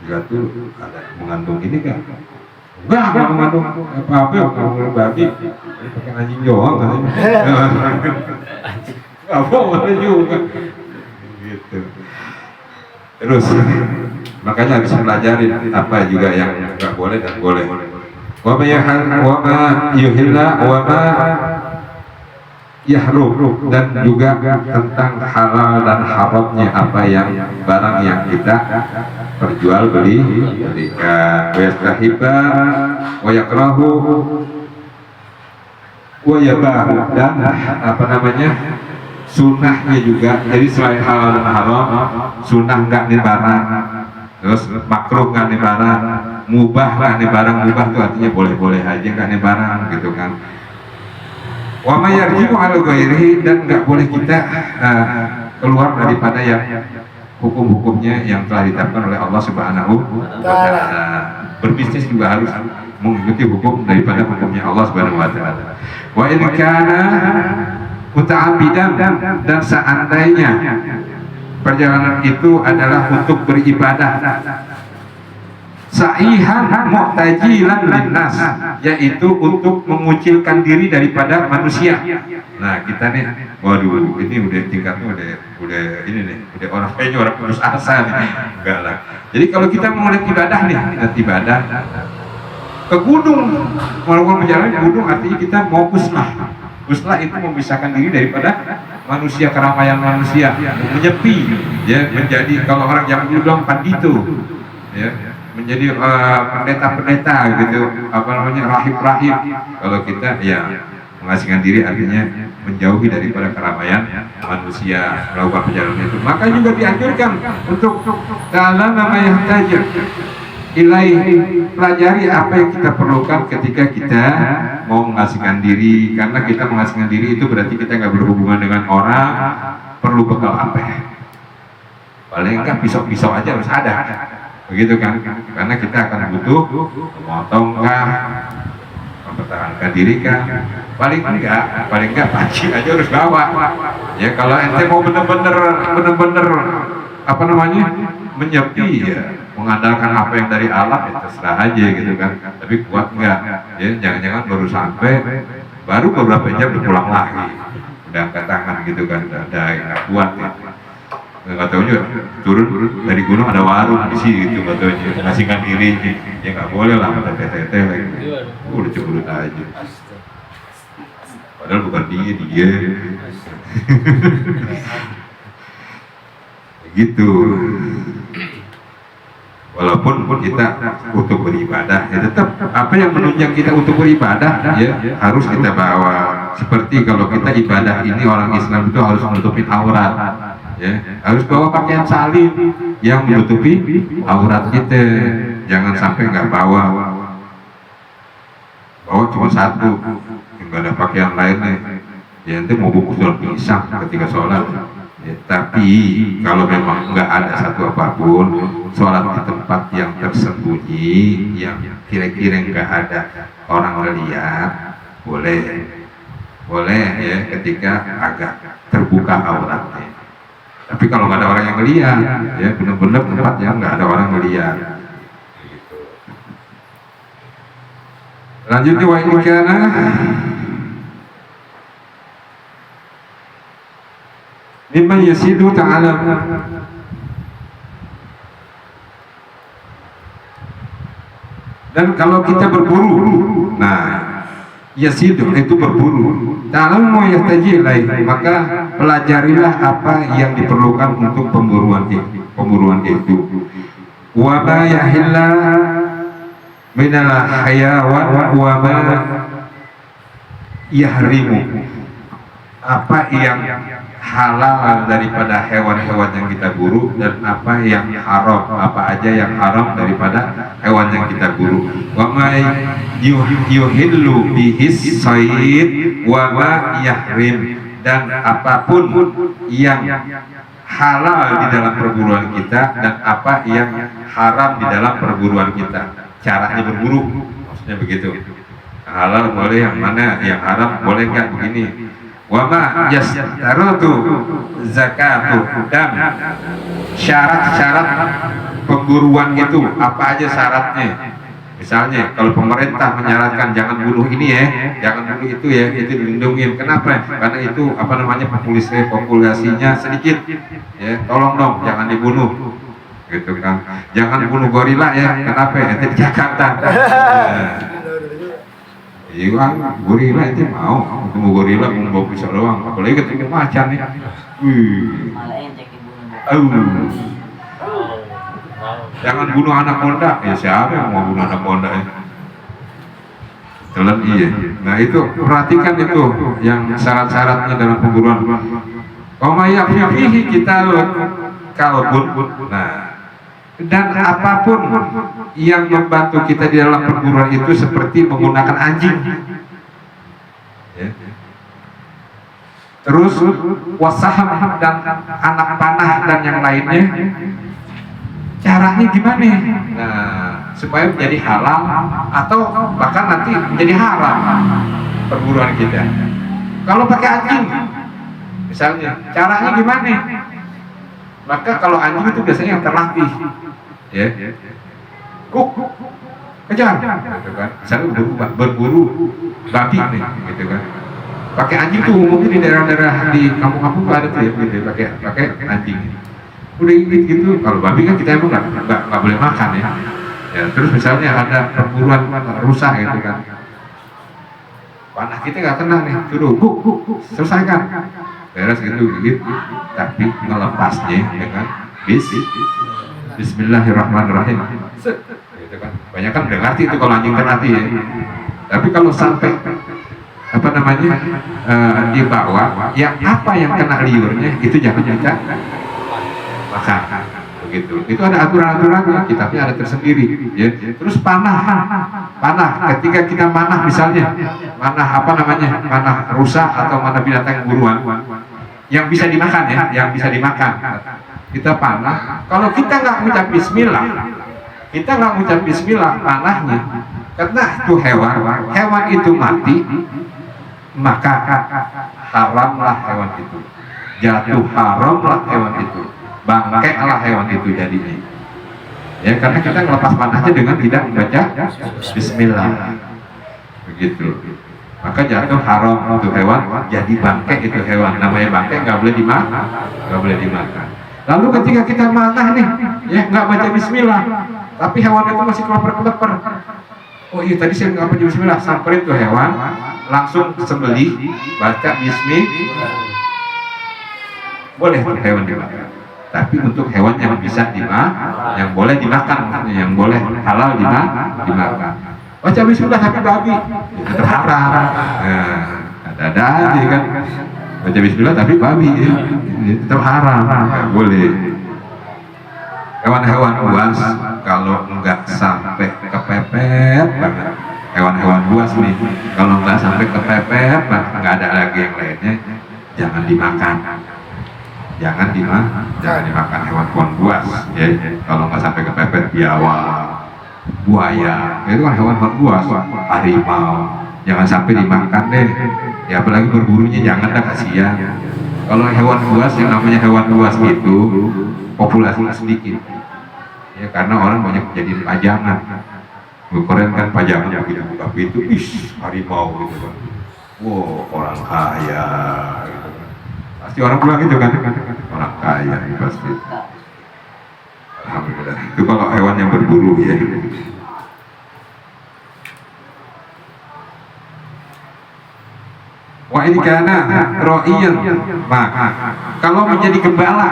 juga tuh ada mengandung ini kan, enggak mengandung apa-apa, kalau babi pakai anjing doang katanya, nggak boleh juga, gitu. Terus makanya harus pelajari apa juga yang nggak boleh dan boleh. Wa ma yuhilla wa ma yahrum, dan juga tentang halal dan haramnya apa yang barang yang kita perjual belikan. Wa yastahiba wa yakrahu wa yabah, dan apa namanya, sunnahnya juga. Jadi selain halal dan haram, sunnah nggak nih barang, terus makruh nggak nih barang, mubah nggak nih barang. Mubah itu artinya boleh-boleh aja nggak nih barang, gitu kan. Wa ma yarji'u 'ala ghairihi, dan nggak boleh kita keluar daripada yang hukum-hukumnya yang telah ditetapkan oleh Allah Subhanahu wa Ta'ala. Berbisnis juga harus mengikuti hukum daripada hukumnya Allah Subhanahu wa Ta'ala. Wa in kana muta'abbidan, dan seandainya perjalanan itu adalah untuk beribadah, sa'ihan mu'tajilan linnas, yaitu untuk mengucilkan diri daripada manusia. Nah kita nih, waduh, ini udah tingkatnya udah ini nih, udah orang kayaknya orang putus asa nih. Enggak lah. Jadi kalau kita mau ibadah nih, ibadah ke gunung, walaupun menjalani gunung, artinya kita mau uslah. Uslah itu memisahkan diri daripada manusia, keramaian manusia, menyepi, ya, menjadi, kalau orang zaman dulu bilang pandito, ya, menjadi pendeta-pendeta gitu, apa namanya, rahib-rahib. Kalau kita ya mengasingkan diri, artinya menjauhi daripada keramaian manusia, melakukan perjalanan itu. Maka juga dianjurkan untuk dalam namanya tajir ilai, pelajari apa yang kita perlukan ketika kita mau mengasingkan diri. Karena kita mengasingkan diri itu berarti kita nggak berhubungan dengan orang. Perlu bekal apa? Paling enggak pisau-pisau aja harus ada, begitu kan? Karena kita akan butuh memotong kah, mempertahankan diri kah, paling enggak panci aja harus bawa. Ya kalau ente mau bener-bener apa namanya, menyepi, ya mengandalkan apa yang dari alam, ya terserah aja gitu kan. Tapi kuat enggak? Ya jangan-jangan baru sampai, baru beberapa jam udah pulang lagi, udah angkat tangan gitu kan, udah nggak kuat ya. Nggak tahu juga, turun dari gunung ada warung di sini gitu, nggak tahu aja mengasingkan diri, ya nggak boleh lah, ada tete lagi, udah cemberut aja, padahal bukan dia gitu. Walaupun kita untuk beribadah, ya tetap apa yang menunjang kita untuk beribadah, ya harus kita bawa. Seperti kalau kita ibadah ini, orang Islam itu harus menutupin aurat, ya harus bawa pakaian salin yang menutupi aurat kita. Jangan sampai nggak bawa cuma satu, nggak ada pakaian lainnya, ya nanti mau bungkus daun pisang ketika sholat. Ya, tapi kalau memang nggak ada satu apapun, sholat di tempat yang tersembunyi, yang kira-kira nggak ada orang lihat, boleh. boleh ya ketika agak terbuka auratnya. Tapi kalau nggak ada orang yang ngeliat, ya benar-benar tempat yang nggak ada orang ngeliat. Lanjutnya wa ikana mimman yasidu ta'ala. Dan kalau kita berburu, nah yasidu itu berburu, ta'lam mau yahtaji ilaih, maka pelajarilah apa yang diperlukan untuk pemburuan itu. Wa ma yahilla minal hayawan wa ma yahrimu, apa yang halal daripada hewan-hewan yang kita buru dan apa yang haram, apa aja yang haram daripada hewan yang kita buru. Wa ma yuhillu bihis sayd wa ma yahrim, dan apapun yang halal di dalam perburuan kita dan apa yang haram di dalam perburuan kita. Caranya berburu, maksudnya begitu. Halal boleh, yang mana, yang haram boleh nggak begini. Wa ma yastaratu zakatu, dan syarat-syarat pemburuan itu apa aja syaratnya. Misalnya kalau pemerintah menyarankan jangan bunuh ini ya, jangan bunuh itu ya, itu dilindungi. Kenapa? Karena itu apa namanya populasinya sedikit ya, tolong dong jangan dibunuh gitu kan. Jangan bunuh gorila ya, kenapa? Itu di Jakarta. Iya kan, gorila itu mau ketemu gorila mau bawa pisau doang, apalagi ketemu macan nih. Jangan bunuh anak anaconda, ya siapa yang mau bunuh anak anaconda ya? Telan iya. Nah itu perhatikan itu yang syarat-syaratnya dalam pemburuan. Omaya fihi kita kalbun. Nah, dan apapun yang membantu kita di dalam perburuan itu seperti menggunakan anjing. Ya. Terus wasaham dan anak panah dan yang lainnya. Caranya gimana? Nah, supaya menjadi halal atau bahkan nanti menjadi haram perburuan kita. Kalau pakai anjing, misalnya, caranya gimana? Maka kalau anjing itu biasanya yang terlatih, ya, kuk, kejar, gitu kan? Misalnya berburu babi, nih, gitu kan? Pakai anjing tuh umumnya di daerah-daerah di kampung-kampung ada tuh ya, gitu, pakai anjing. Udah gitu, kalau babi kan kita emang nggak boleh makan ya. Ya terus misalnya ada perburuan rusa gitu kan, panah kita nggak kena nih, suruh selesaikan, beres gitu. Tapi melepasnya dengan Bismillahirrahmanirrahim, gitu kan. Banyak kan udah ngerti itu kalau anjing terlatih ya. Tapi kalau sampai apa namanya dibawa, yang apa yang kena liurnya itu jangan kita makan, begitu. Itu ada aturan-aturannya, kitabnya ada tersendiri ya. Terus panah ketika kita manah, misalnya manah apa namanya, manah rusa atau manah binatang buruan yang bisa dimakan ya, yang bisa dimakan, kita panah. Kalau kita nggak mengucap bismillah, panahnya karena itu hewan itu mati, maka haramlah hewan itu, jatuh haramlah hewan itu, bangkailah hewan itu jadinya ya, karena kita melepas panahnya dengan tidak membaca bismillah, begitu. Maka jatuh haram itu hewan, jadi bangkai itu hewan, namanya bangkai, nggak boleh dimakan. Lalu ketika kita manah nih ya, nggak baca bismillah, tapi hewan itu masih kelepar, oh iya tadi saya nggak baca bismillah, samperin tuh hewan, langsung sembelih, baca bismillah, boleh tuh hewan dimakan. Tapi untuk hewan yang bisa dimakan, yang boleh dimakan, maksudnya yang boleh halal dimakan. Baca bismillah tapi babi, itu haram. Ada aja kan. Baca bismillah tapi babi, itu haram, nggak boleh. Hewan-hewan buas kalau nggak sampai kepepet banget, hewan-hewan buas nih, kalau nggak sampai kepepet banget, nggak ada lagi yang lainnya, jangan dimakan. Jangan dimakan hewan buas ya. Kalau nggak sampai kepepet biawak, buaya, itu kan hewan buas, harimau, jangan sampai dimakan deh. Ya apalagi berburunya jangan dah, kasihan. Kalau hewan buas, yang namanya hewan buas itu populasinya sedikit. Ya karena orang banyak jadi pajangan. Keren kan pajangan begitu buka pintu, harimau gitu kan. Wow, orang kaya gitu kan. Pasti orang bilang gitu kan, orang kaya pasti. Alhamdulillah. Itu kalau hewan yang berburu ya. Wa ini kana ra'iyan, maka kalau menjadi gembala,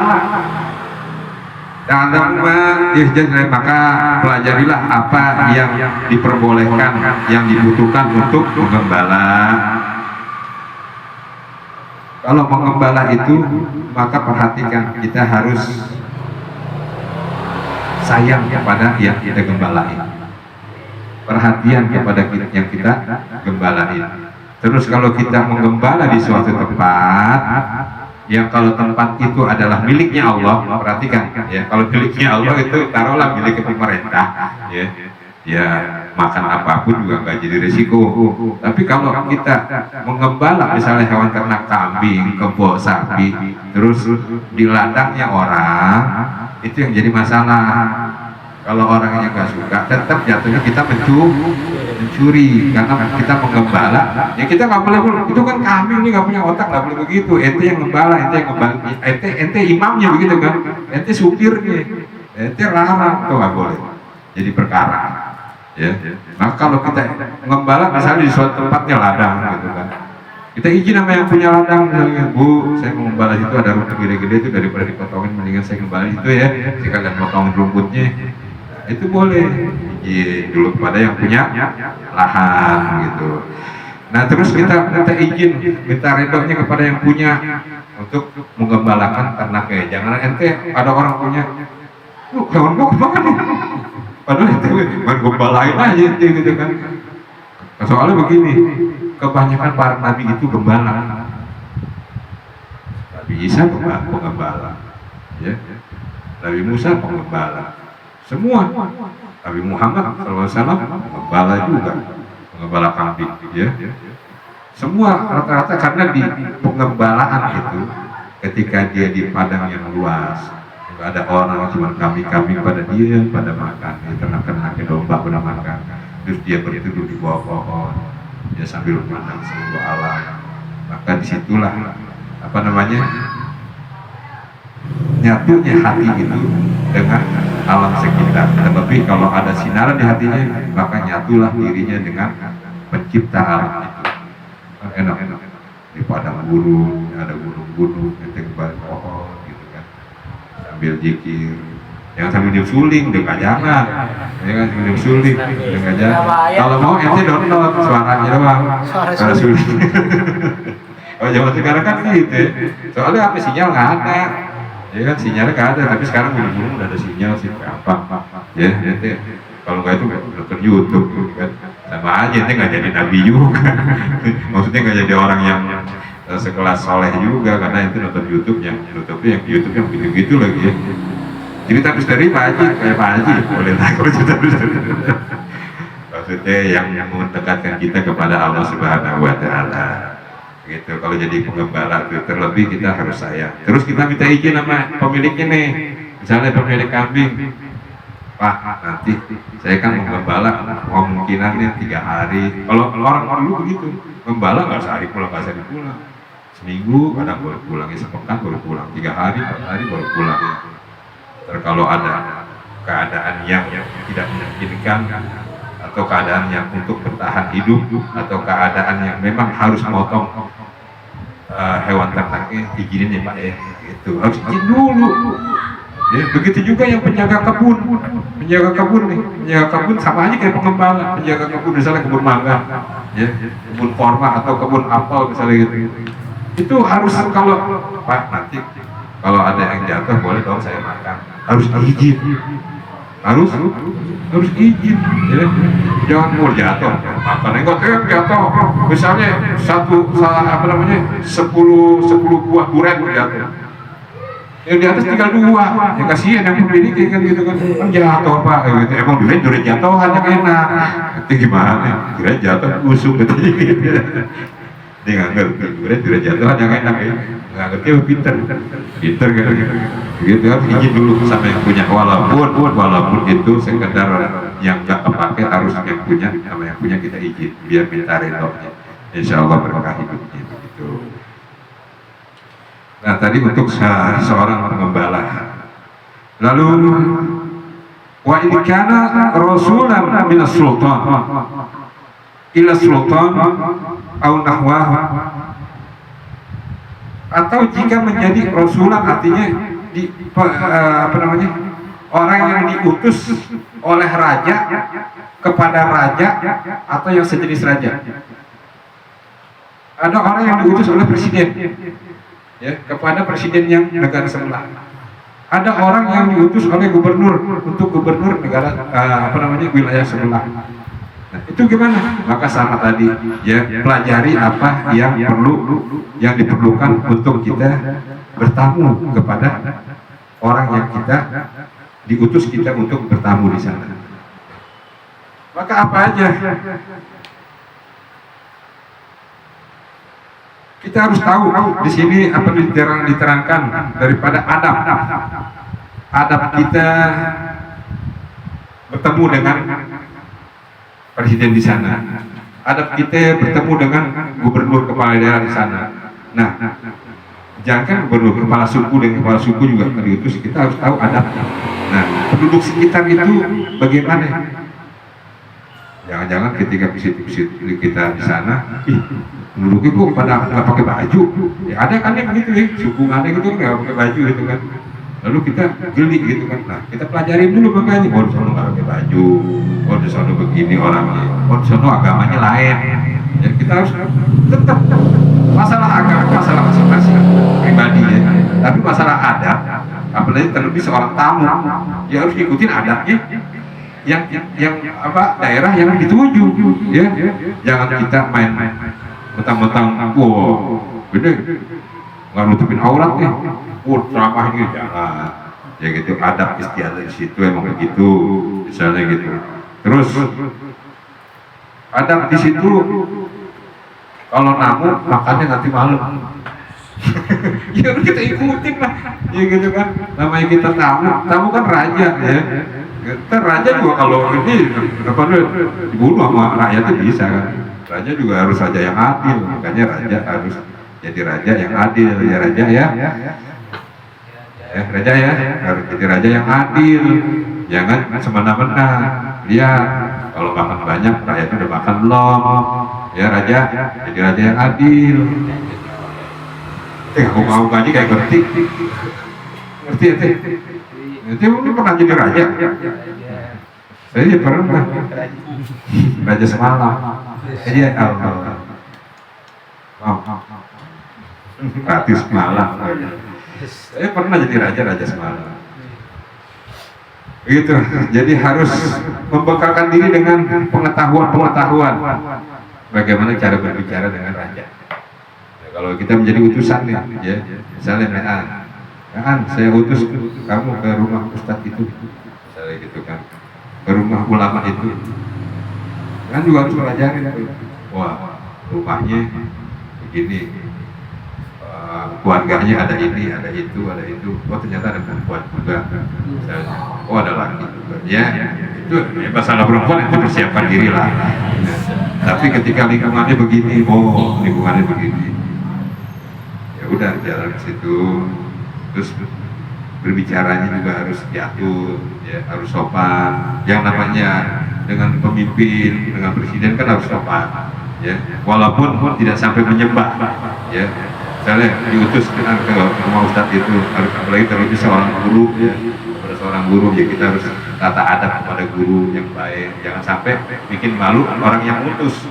maka pelajarilah apa yang diperbolehkan, yang dibutuhkan untuk menggembala. Kalau menggembala itu, maka perhatikan, kita harus sayang kepada yang kita gembalain, perhatian kepada yang kita gembalain. Terus kalau kita menggembala di suatu tempat, yang kalau tempat itu adalah miliknya Allah, perhatikan ya, kalau miliknya Allah itu taruhlah milik pemerintah, ya makan apapun juga nggak jadi risiko. Tapi kalau kita menggembala misalnya hewan ternak kambing, kebo, sapi, terus di ladangnya orang, itu yang jadi masalah. Kalau orangnya nggak suka, tetap jatuhnya kita mencuri, karena kita menggembala. Ya kita nggak boleh, itu kan kambing ini nggak punya otak, nggak boleh begitu. Ente yang gembala, ente yang gembala, ente imamnya begitu kan, ente supirnya, ente larang, itu nggak boleh. Jadi perkara. Ya. Maka kalau kita menggembala, misalnya di suatu tempatnya ladang, gitu kan, kita izin sama yang punya ladang, misalnya, Bu, saya mau gembala itu ada rumput gede-gede itu, daripada dipotongin mendingan saya gembala itu ya, sekalian potongin rumputnya. Itu boleh izin dulu kepada yang punya lahan gitu. Nah terus kita minta izin, minta redonya kepada yang punya untuk menggembalakan ternaknya. Jangan ente ada orang punya, lu hewan gua kemana? Padahal itu menggembalain aja gitu kan. Soalnya begini, kebanyakan para nabi itu gembala. Nabi Isa penggembala, ya. Nabi Musa penggembala. Semua Nabi Muhammad SAW menggembala juga, menggembala kambing, ya. Semua rata-rata karena di pengembalaan itu, ketika dia di padang yang luas, nggak ada orang, cuma kambing-kambing pada dia pada makan, ternak-ternaknya domba pada makan, terus dia berteduh di bawah pohon, dia sambil memandang seluruh alam, maka disitulah apa namanya, nyatunya hati itu dengan alam sekitar. Terlebih kalau ada sinar di hatinya, maka nyatulah dirinya dengan pencipta alam itu. Enak di padang gurun, ada gunung-gunung, ente kebalik pohon gitu kan, sambil zikir. Jangan sambil nyusuling, jangan, ya kan, sambil nyusuling, jangan. Kalau mau ente download suaranya doang, suara suling. Oh zaman sekarang kan gitu, soalnya apa, sinyal nggak ada. Ya kan sinyalnya nggak ada, tapi sekarang gunung-gunung udah ada sinyal sih, apa ya, kalau nggak itu nonton YouTube gitu kan, sama aja ente nggak jadi nabi juga. Maksudnya nggak jadi orang yang sekelas soleh juga, karena itu nonton YouTube yang YouTube yang gitu-gitu lagi ya. Jadi tapi dari Pak Haji, kayak Pak Haji boleh lah kalau cerita dari maksudnya yang mendekatkan kita kepada Allah Subhanahu Wa Taala. Gitu. Kalau jadi penggembala itu terlebih kita harus sayang. Terus kita minta izin sama pemiliknya nih, misalnya pemilik kambing, Pak nanti saya kan menggembala, kemungkinannya 3 hari. Kalau orang dulu begitu, gembala nggak sehari pulang, nggak sehari pulang, seminggu kadang baru pulang, sepekan baru pulang, 3 hari 4 hari baru pulang. Terus kalau ada keadaan yang tidak memungkinkan, atau keadaan yang untuk bertahan hidup, atau keadaan yang memang harus memotong hewan ternaknya, izinin ya Pak ya, gitu. Harus izin dulu. Ya, begitu juga yang penjaga kebun nih, penjaga kebun sama aja kayak pengembala. Penjaga kebun misalnya kebun mangga, ya, kebun korma atau kebun apel misalnya gitu. Itu harus, kalau Pak nanti kalau ada yang jatuh boleh dong saya makan, harus izin. Harus izin, ya. Jangan mau jatuh, makan enggak jatuh. Misalnya 10 buah durian jatuh, yang di atas tinggal 2, ya kasihan yang memiliki kan gitu kan, jatuh Pak, gitu. Emang durian jatuh hanya enak, itu gimana? Durian jatuh busuk gitu. Dia nggak ngerti, kemudian tidak jatuh hanya enak ya, nggak ngerti apa pinter gitu, gitu harus izin dulu sama yang punya, walaupun itu sekedar yang nggak kepake, harus yang punya sama yang punya kita izin biar minta redoknya, insya Allah berkah hidupnya begitu. Nah tadi untuk seorang pengembala, lalu wa in kana rasulan min sultan ila sultan au nahwahu, atau jika menjadi rasulan artinya orang yang diutus oleh raja kepada raja atau yang sejenis raja. Ada orang yang diutus oleh presiden ya kepada presiden yang negara sebelah. Ada orang yang diutus oleh gubernur untuk gubernur negara wilayah sebelah. Nah, itu gimana? Maka sama tadi ya, pelajari apa yang yang diperlukan untuk kita bertamu kepada orang yang kita diutus kita untuk bertamu di sana. Maka apa aja kita harus tahu. Di sini apa diterangkan daripada adab kita bertemu dengan presiden di sana, adab kita bertemu dengan gubernur kepala daerah di sana. Nah, jangan gubernur kepala suku dan kepala suku juga diutus, kita harus tahu adab. Nah, penduduk sekitar itu bagaimana? Jangan-jangan ketika visit kita di sana, penduduknya kok pada nggak pakai baju? Ya ada kan yang begitu ya, suku ada gitu nggak pakai baju gitu kan. Lalu kita geli gitu kan. Nah, kita pelajarin dulu makanya. Oh, di sana nggak pakai baju. Oh, di sana begini orangnya. Oh, di sana agamanya lain. Ya, kita harus tetap masalah agama, masalah masing-masing pribadi ya. Tapi masalah adat, apalagi terlebih seorang tamu, ya harus ikutin adatnya. Yang daerah yang dituju, ya. Jangan kita main mentang-mentang, gede, nggak nutupin aurat ya. Ceramah ini jangan, ya gitu. Adab istiadat di situ emang begitu, misalnya gitu. Terus adab di situ, kalau namu makannya nanti malam. Ya kita ikutin lah, ya gitu kan. Namanya kita tamu kan raja ya. Kita raja juga kalau ini dibunuh sama rakyatnya bisa kan. Raja juga harus raja yang adil, makanya raja harus jadi raja yang adil, ya raja ya. Raja ya, harus jadi raja yang adil, jangan semena-mena. Lihat, kalau makan banyak, rakyatnya udah makan belum? Ya raja, jadi raja yang adil. Aku mau gaji kayak ngerti ya. Itu pernah jadi raja? Saya pernah. Raja semalam. Jadi Allah. Gratis semalam. Saya pernah jadi raja semalam. Gitu. Jadi harus membekalkan diri dengan pengetahuan bagaimana cara berbicara dengan raja. Ya, kalau kita menjadi utusan nih, ya, misalnya saya utus kamu ke rumah ustadz itu, misalnya gitu kan, ke rumah ulama itu, kan juga harus pelajari. Wah, rumahnya begini. Keluarganya ada ini, ada itu. Oh ternyata ada perempuan juga. Misalnya, oh ada laki juga. Ya, itu masalah perempuan itu persiapkan diri lah. Tapi ketika lingkungannya begini, lingkungannya begini, ya udah jalan ke situ. Terus berbicaranya juga harus diatur, ya harus sopan. Yang namanya dengan pemimpin, dengan presiden kan harus sopan, ya. Walaupun tidak sampai menyembah, ya. Misalnya diutus ke rumah ustadz itu, apalagi terlebih seorang guru, ya, kepada seorang guru, ya kita harus tata adab kepada guru yang baik, jangan sampai bikin malu orang yang utus.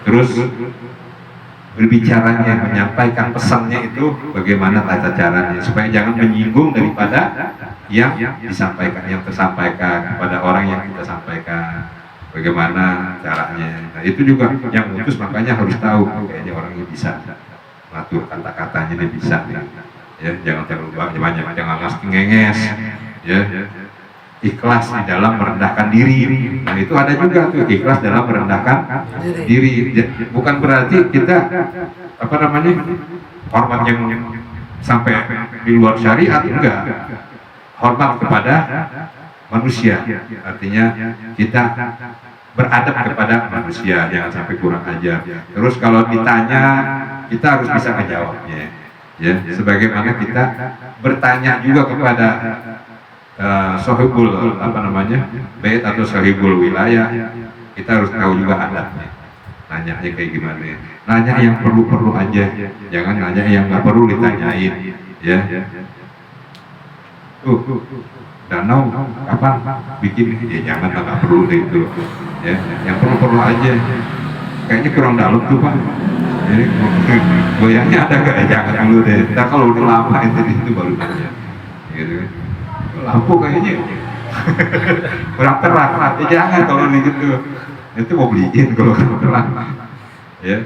Terus berbicaranya, menyampaikan pesannya itu bagaimana tata caranya, supaya jangan menyinggung daripada yang disampaikan, yang tersampaikan kepada orang yang kita sampaikan, bagaimana caranya. Nah itu juga yang utus makanya harus tahu, kayaknya orang ini bisa ngatur kata-katanya, dia bisa nih. Ya, jangan terlalu banyak, jangan ngasih ngenges, ya. ikhlas di dalam merendahkan diri. Nah itu ada juga tuh ikhlas dalam merendahkan diri. Bukan berarti kita apa namanya hormat yang sampai di luar syariat, enggak. Hormat kepada manusia, artinya kita beradab kepada manusia, jangan sampai kurang ajar. Terus kalau ditanya kita harus bisa menjawabnya, ya. Sebagaimana kita bertanya juga kepada sahibul apa namanya bait atau sahibul wilayah, kita harus tahu juga adabnya. Nanya aja kayak gimana, nanya yang perlu aja, jangan nanya yang nggak perlu ditanyain, ya. Danau kapan bikin, ya jangan, nggak perlu deh itu, ya. Yang perlu aja, kayaknya kurang dalam tuh Pak, jadi goyangnya ada nggak, jangan dulu deh. Nah kalau udah lama itu baru nanya, gitu. Lampu kayaknya kurang terang, ya jangan kalau gitu. Itu mau beliin kalau terang, ya.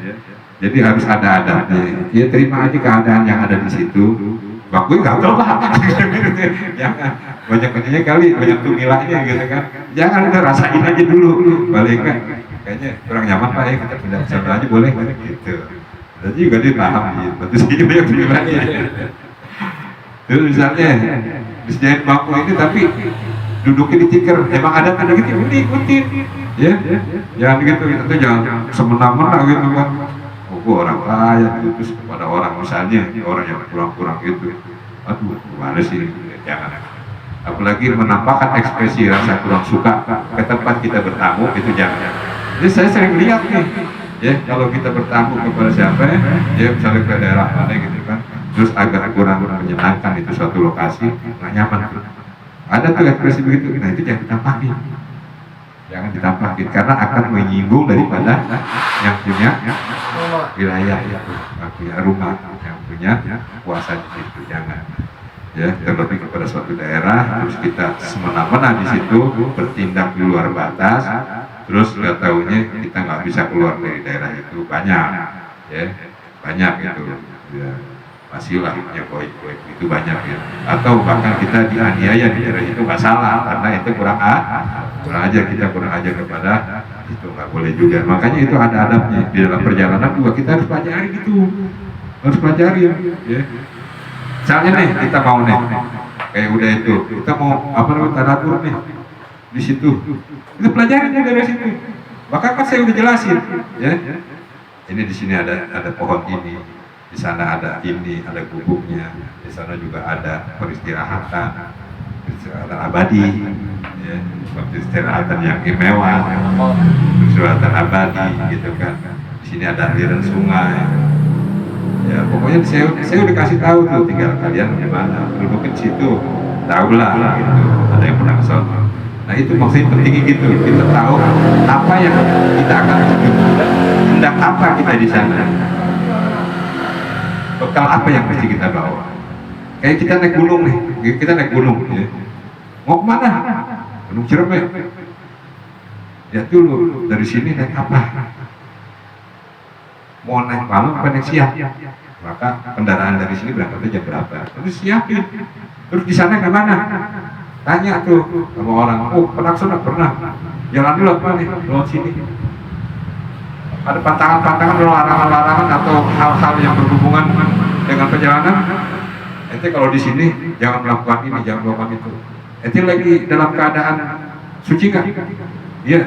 Jadi harus ada adabnya. Ya terima aja keadaan yang ada di situ. Bang gue gagal lah, jangan banyak kali banyak tumilahnya gitu kan. Jangan, udah rasain aja dulu. Balik kan, kayaknya kurang nyaman Pak ya, kita pindah sana aja boleh gitu. Jadi juga dia paham gitu. Terus ini banyak tumilahnya. Terus misalnya disediain bangku ini tapi duduknya di tikar, emang ada gitu, ini ikutin, ya, jangan gitu, itu jangan semena-mena gitu kan. Oh, orang kaya gitu, terus kepada orang misalnya orang yang kurang-kurang gitu, aduh gimana sih, jangan. Apalagi menampakkan ekspresi rasa kurang suka ke tempat kita bertamu, itu jangan. Jadi saya sering lihat nih, ya, kalau kita bertamu kepada siapa, ya misalnya ke daerah mana gitu kan, terus agak kurang menyenangkan itu suatu lokasi, nggak nyaman tuh. Ada tuh ekspresi begitu, nah itu jangan ditampakin, karena akan menyinggung daripada yang punya wilayah itu, yang punya rumah, yang punya kuasa di situ, jangan. Ya, terlebih kepada suatu daerah, terus kita semena-mena di situ bertindak di luar batas, terus nggak tahunya kita nggak bisa keluar dari daerah itu, banyak, ya, banyak itu. Ya. Masihlah punya poin-poin itu banyak ya, atau bahkan kita dianiaya di daerah itu nggak salah, karena itu kurang ajar, kita kurang ajar kepada itu, nggak boleh juga. Makanya itu ada adabnya di dalam perjalanan juga, kita harus pelajari gitu, harus pelajari ya. Misalnya nih kita mau nih kayak udah itu, kita mau apa namanya tadabbur nih di situ, kita pelajari dari situ. Bahkan kan saya udah jelasin, ya. Ini di sini ada pohon ini. Di sana ada ini, ada gubuknya, di sana juga ada peristirahatan abadi, ya, peristirahatan yang mewah, peristirahatan abadi, gitu kan. Di sini ada aliran sungai, ya pokoknya saya udah kasih tahu tuh, tinggal kalian gimana, dudukin situ, tahulah gitu. Ada yang pernah kesana. Nah itu maksudnya pentingnya gitu, kita tahu apa yang kita akan tuju, hendak apa kita di sana. Bekal apa yang mesti kita bawa? Kayak kita naik gunung nih, ya. Mau kemana? Gunung Ciremai. Lihat dulu dari sini naik apa? Mau naik malam apa naik siang? Maka kendaraan dari sini berangkatnya jam berapa? Terus siapin. Terus di sana kemana? Tanya tuh sama orang. Oh pernah jalan dulu apa nih? Lewat sini. Ada pantangan-pantangan, larangan-larangan atau hal-hal yang berhubungan dengan perjalanan. Ente kalau di sini jangan melakukan ini, jangan melakukan itu. Ente lagi dalam keadaan suci nggak? Iya.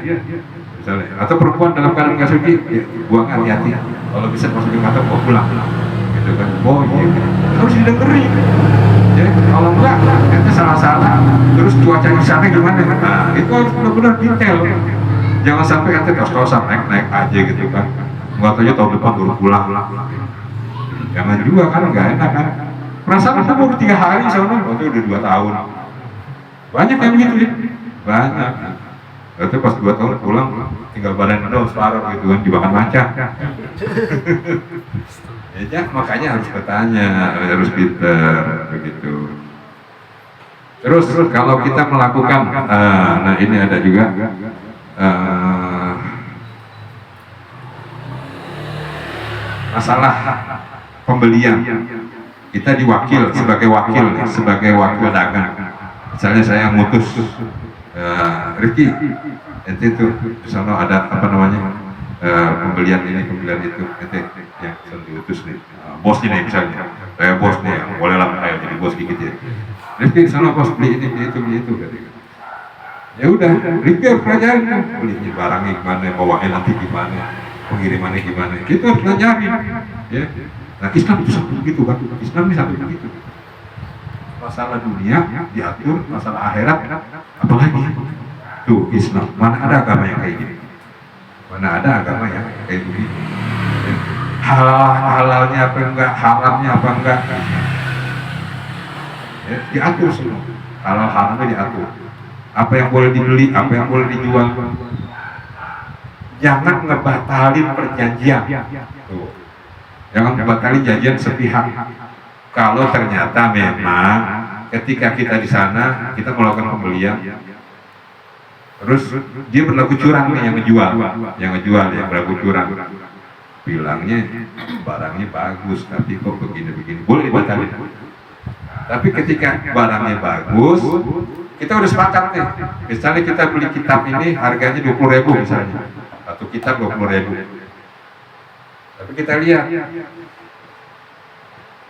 Misalnya, atau perempuan dalam keadaan nggak suci, ya, buang hati-hati. Kalau bisa masukin kata, mau pulang. Gitu kan? Oh iya, harus didengerin. Ya, kalau enggak, ente salah-salah. Terus cuaca di sana gimana? Nah, itu harus benar-benar detail. Jangan sampai ente kos-kosan naik aja gitu kan, nggak tahu tahun depan baru pulang. Jangan juga kan, nggak enak kan. Perasaan kita baru 3 hari soalnya, waktu udah 2 tahun. Banyak yang begitu ya, banyak. Itu pas 2 tahun pulang, tinggal badan doang separuh gitu kan, dimakan macan. Ya makanya harus bertanya, harus pinter begitu. Terus kalau kita melakukan, nah ini ada juga. Masalah pembelian, kita diwakil sebagai wakil dagang. Misalnya saya mutus Rifki, ente tuh di sana ada apa namanya pembelian ini pembelian itu, ente yang bisa diutus nih, bosnya nih misalnya, saya bos nih, boleh lah saya jadi bos gitu ya. Rifki sana bos beli ini beli itu, ya udah, Rifki harus pelajarin belinya barangnya gimana, bawain nanti gimana, pengirimannya gimana, kita harus pelajarin, ya. Nah Islam itu satu begitu kan, Islam ini satu begitu. Masalah dunia diatur, masalah akhirat apalagi tuh Islam, mana ada agama yang kayak gini, mana ada agama yang kayak begini, halalnya apa enggak, haramnya apa enggak, ya, diatur semua, halal haramnya diatur, apa yang boleh dibeli, apa yang boleh dijual, jangan ngebatalin perjanjian tuh. Jangan ngebatalin janjian sepihak. Kalau ternyata memang ketika kita di sana kita melakukan pembelian, terus dia berlaku curang nih yang ngejual yang berlaku curang, bilangnya barangnya bagus tapi kok begini-begini, boleh dibatalin. Tapi ketika barangnya bagus, kita udah sepakat nih, misalnya kita beli kitab ini harganya 20.000 misalnya, satu kitab 20.000, tapi kita lihat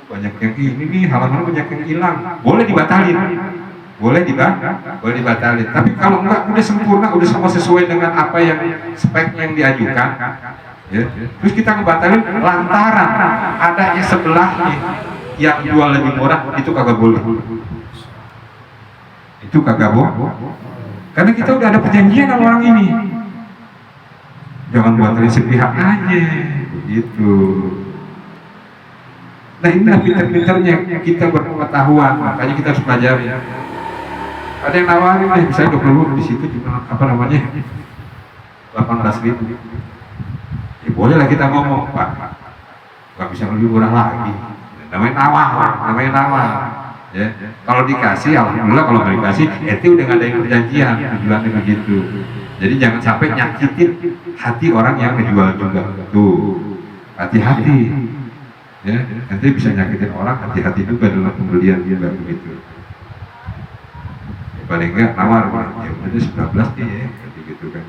banyak yang ini nih, halaman banyak yang hilang, boleh dibatalin, boleh dibatalin. Tapi kalau enggak udah sempurna, udah semua sesuai dengan apa yang speknya yang diajukan, ya, terus kita ngebatalin lantaran adanya sebelahnya yang jual lebih murah, itu kagak boleh, itu kagak boleh, karena kita udah ada perjanjian sama orang ini. Jangan batalin sepihak aja begitu. Nah inilah pinter-pinternya kita berpengetahuan, makanya kita harus pelajari. Ada yang nawarin nih, misalnya 20 di situ cuma apa namanya 18.000, ya boleh lah kita ngomong, Pak, nggak bisa lebih murah lagi. Namanya nawar, ya. Kalau dikasih, alhamdulillah. Kalau nggak dikasih, itu udah nggak ada yang perjanjian, tujuannya begitu. Jadi jangan sampai nyakitin hati orang yang menjual juga. Tuh, hati-hati. Ya, nanti bisa nyakitin orang, hati-hati juga dalam pembelian juga begitu. Ya, paling enggak nawar, ya udah 19 nih ya, gitu kan.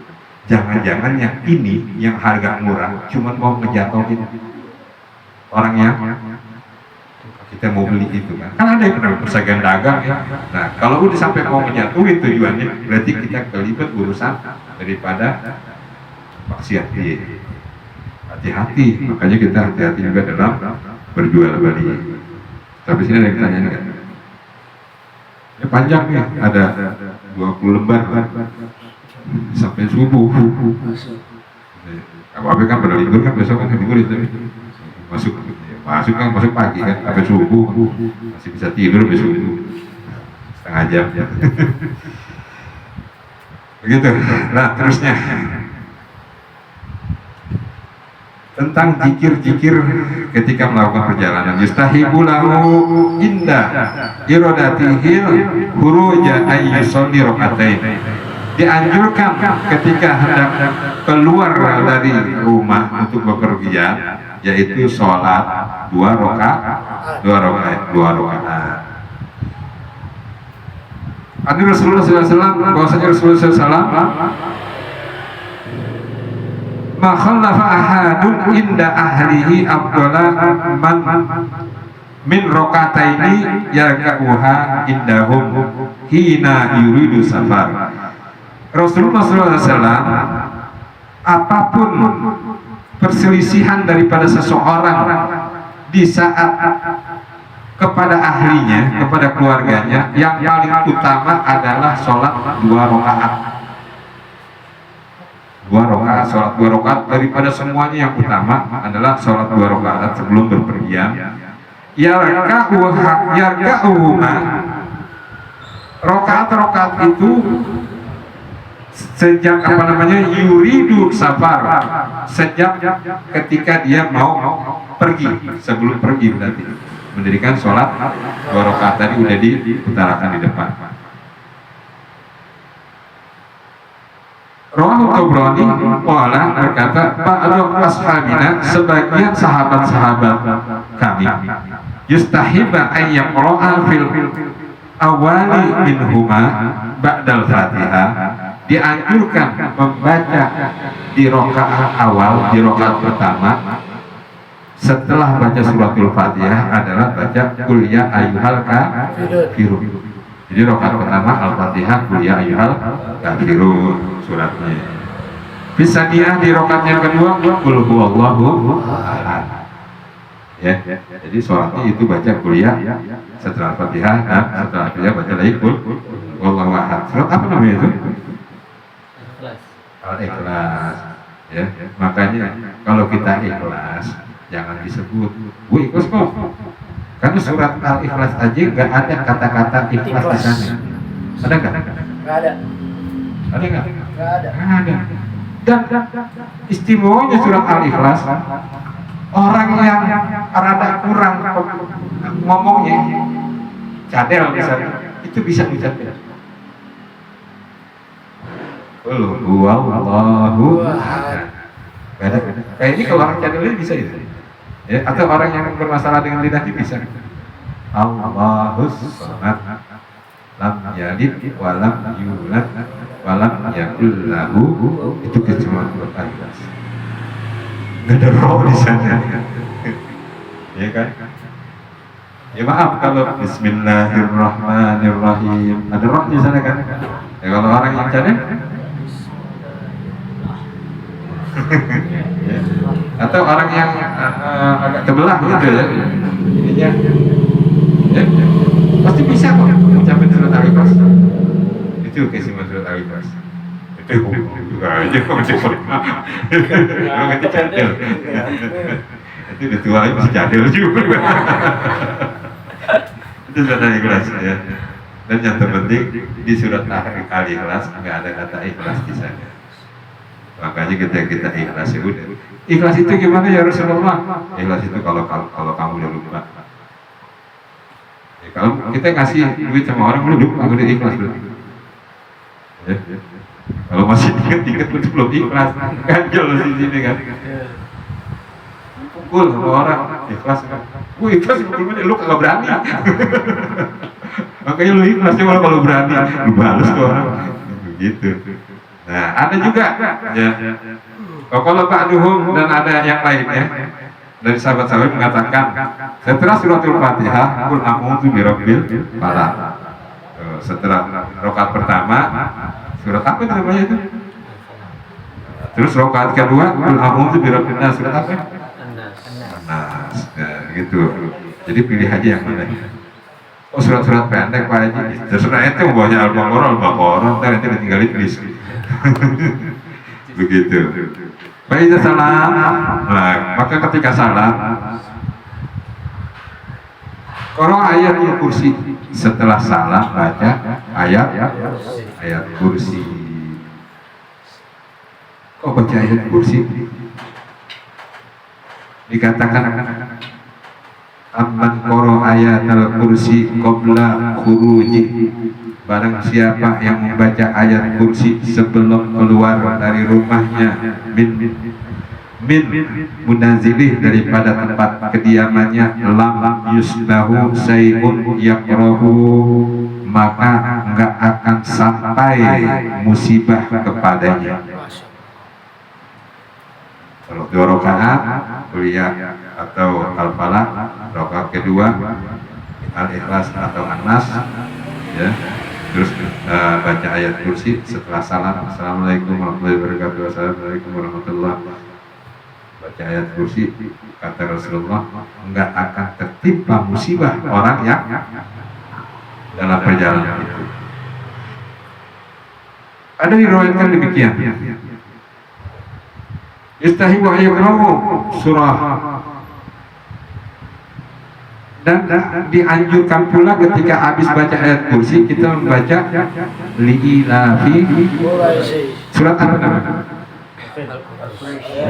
Jangan-jangan yang ini yang harga murah cuma mau ngejatuhin orang yang kita mau beli itu kan. Kan ada yang pernah persaingan dagang ya. Nah, kalau udah sampai mau ngejatuhin tujuannya, berarti kita kelibet urusan daripada maksiat dia. Hati-hati, makanya kita hati-hati juga dalam berjual beli. Tapi sini ada yang tanya nggak? Ya panjang nih, ada 20 lembar sampai subuh. Apa kan pada libur kan, besok kan libur itu masuk pagi kan, sampai subuh masih bisa tidur sampai subuh setengah jam. Begitu. Nah terusnya tentang zikir-zikir ketika melakukan perjalanan. Yustahibu lahu inda iradatihil khuruja ayyusolli rakatain. Dianjurkan ketika hendak keluar dari rumah untuk bepergian, yaitu sholat 2 rakaat. Ada Rasulullah SAW, bahwasanya Rasulullah SAW ma khallafa ahadun inda ahlihi afdala man min rokataini yarka'uha indahum hina yuridu safar. Rasulullah SAW apapun perselisihan daripada seseorang di saat kepada ahlinya, kepada keluarganya, yang paling utama adalah sholat 2 rakaat. 2 rakaat, sholat 2 rakaat daripada semuanya yang utama adalah sholat 2 rakaat sebelum berpergian. Yarka'uhuma, rakaat itu sejak apa namanya yuridu safar, sejak ketika dia mau pergi, sebelum pergi berarti mendirikan sholat 2 rakaat tadi udah diutarakan di depan. Rawahu Tabrani qala berkata ba'du ashabina, sebagian sahabat-sahabat kami, yustahibba ay yaqra'a fil awali minhuma ba'dal Fatihah, dianjurkan membaca di rakaat awal, di rakaat pertama setelah baca suratul Fatihah adalah baca qul ya ayyuhal kafirun. Jadi rakaat pertama Al-Fatihah, qul ya ayyuhal kafirun suratnya. Bisaniyah di rakaat yang kedua qul huwallahu ahad. Ya, jadi sholatnya itu baca kuliah setelah Fatihah dan setelah Fatihah baca lagi qul huwallahu ahad. Surat apa namanya itu? Al-Ikhlas. Ya, makanya kalau kita ikhlas jangan disebut gue ikhlas kok. Karena surat Al-Ikhlas aja nggak ada kata-kata ikhlas di sana. Ada nggak? Nggak ada. Ada nggak? Nggak ada. Nggak ada. Dan istimewanya surat Al-Ikhlas, orang yang rada kurang ngomongnya, cadel misalnya, itu bisa dicadel. Wallahu ahad. Kayak ini kalau orang cadel bisa itu. Ya, atau orang yang bermasalah dengan lidahnya bisa. Allahus samad, lam yalid wa lam yulad wa lam yakul lahu, itu kecuali Al-Ikhlas. Nggak ada roh di sana. Ya kan? Ya maaf kalau Bismillahirrahmanirrahim ada roh di sana kan? Ya kalau orang yang cadel ya. Atau orang yang agak kebelah gitu ya, ininya ya, pasti bisa kok mencapai surat Al-Ikhlas. Itu keisiman surat Al-Ikhlas. Itu juga aja kok itu cadel. Itu udah tua masih cadel juga. Itu surat Al-Ikhlas ya. Dan yang terpenting di surat Al-Ikhlas nggak ada kata ikhlas di sana. Makanya kita ikhlas ya udah. Ikhlas itu gimana ya Rasulullah? Ikhlas itu kalau kamu udah lupa. Ya, kalau kita ngasih duit sama orang lu lupa udah ikhlas belum? Ya. Kalau masih ingat itu belum ikhlas. Ganjel di sini kan. Pukul sama orang ikhlas kan. Gue ikhlas pukulnya lu kagak berani. Makanya lu ikhlas cuma kalau berani lu balas ke orang. Begitu. Nah, ada juga ya. Kalau ba'duhum dan ada yang lainnya dari sahabat-sahabat mengatakan setelah suratul Fatihah qul a'udzu birabbil falaq. Setelah rakaat pertama surat apa namanya itu? Terus rakaat kedua qul a'udzu birabbin nas, surat apa? An-Nas. Nah, gitu. Jadi pilih aja yang mana. Oh, surat-surat pendek Pak Haji. Terserah itu bawahnya Al-Baqarah, ntar nanti ditinggalin tulis. Begitu. Baik, salam. Nah, maka ketika salam, kalau ayat kursi setelah salam baca ayat kursi. Kok baca ayat kursi? Dikatakan amman qara ayatul kursi qabla khuruji. Barang siapa yang membaca ayat kursi sebelum keluar dari rumahnya min munazilih daripada tempat kediamannya lam yusbahu sayun yaqrahu, maka enggak akan sampai musibah kepadanya. Kalau dua rakaat kuliah atau Al-Falaq, rakaat kedua Al-Ikhlas atau An-Nas ya. Terus baca ayat kursi setelah salam, assalamualaikum warahmatullahi wabarakatuh, assalamualaikum warahmatullahi wabarakatuh. Baca ayat kursi, kata Rasulullah, enggak akan tertimpa musibah orang yang dalam perjalanan itu. Ada diriwayatkan demikian. Istahi wa yaqra'u surah. Dan dianjurkan pula ketika habis baca ayat kursi kita membaca li'ilafi surat apa namanya?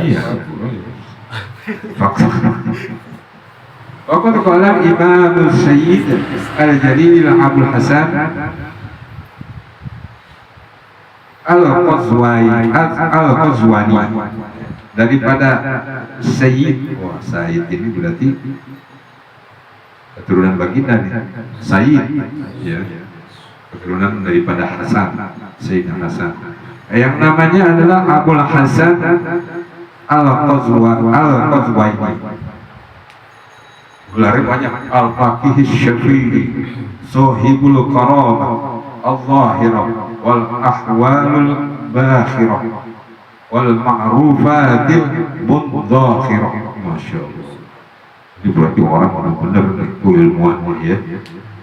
Iya. Waqad qala Imam Sayyid Al-Jalil Abdul Hasan Al-Qazwani daripada Sayyid. Wah, Sayyid ini berarti keturunan baginda nih, Sayyid, ya, keturunan daripada Hasan, Sayyidina Hasan. Yang namanya adalah Abul Hasan Al-Qazwaini. Gelarnya banyak: Al-Faqih Syafi'i, Sohibul Karamah, Al-Zahirah, Wal Ahwalul Bakhirah, Wal Ma'rufatil Mudzakhirah. Masya Allah. Ini berarti orang benar-benar ilmuwan ya.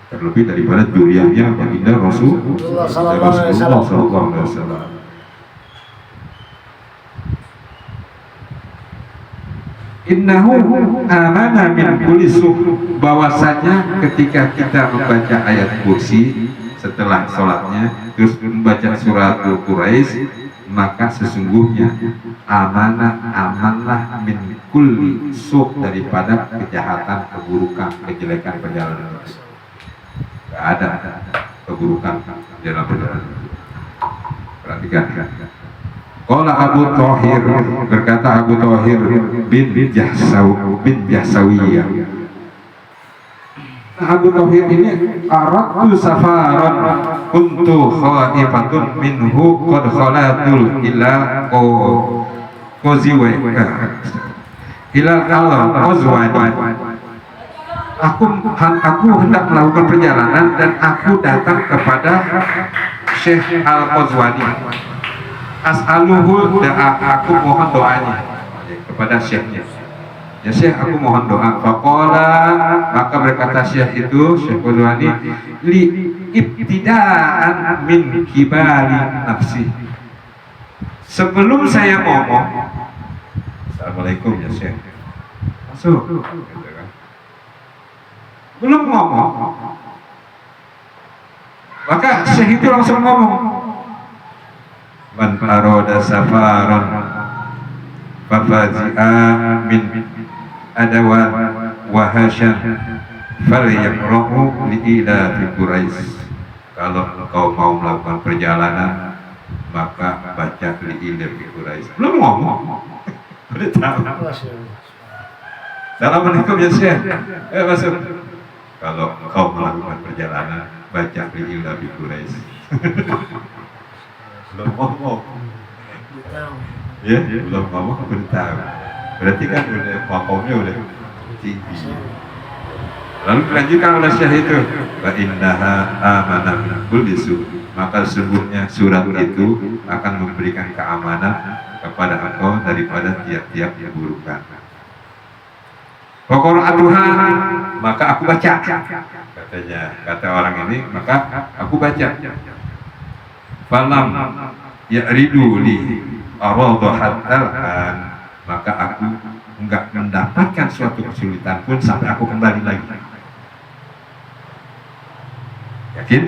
Terlebih daripada duriannya baginda Rasulullah sallallahu alaihi wasallam. Innahu amana min kulli bahwasanya ketika kita membaca ayat kursi setelah sholatnya terus membaca surat Quraisy, maka sesungguhnya amanlah min kulli daripada kejahatan, keburukan, kejelekan perjalanan. Tidak ada keburukan dalam perjalanan. Perhatikan. Qala Abu Thahir, berkata Abu Thahir bin Jahsawiyah. Abu Thahir ini aratu safaran kuntu khaifatun minhu qad khalatul ila qaziwa ila al-qazwani. Aku hendak melakukan perjalanan dan aku datang kepada Syekh Al-Qazwani. As'aluhu, aku mohon doanya kepada syekhnya. Ya Syekh, aku mohon doa. Faqala, maka berkata Syekh itu, Syekh Qazwani, li ibtidaan min kibari nafsi. Sebelum saya ngomong, Assalamualaikum ya Syekh, masuk. Belum ngomong, maka Syekh itu langsung ngomong. Man arada safaran fafazi'a min adawa wahasyan falyaqra'u li'ila fi Quraisy. Kalau engkau mau melakukan perjalanan, maka baca li'ila fi Quraisy. Belum ngomong, udah tahu. Assalamualaikum ya Syekh, masuk. Kalau engkau melakukan perjalanan, baca li'ila fi Quraisy. Belum ngomong, ya belum ngomong udah tahu. Berarti kan udah makomnya udah tinggi. Lalu dilanjutkan oleh Syekh itu, wa innaha amanah min kulli su', maka sesungguhnya surat itu akan memberikan keamanan kepada engkau daripada tiap-tiap keburukan. Faqara'atuha, maka aku baca, katanya, kata orang ini, maka aku baca. Falam ya'ridu li aradhatal, maka aku enggak mendapatkan suatu kesulitan pun sampai aku kembali lagi. Yakin?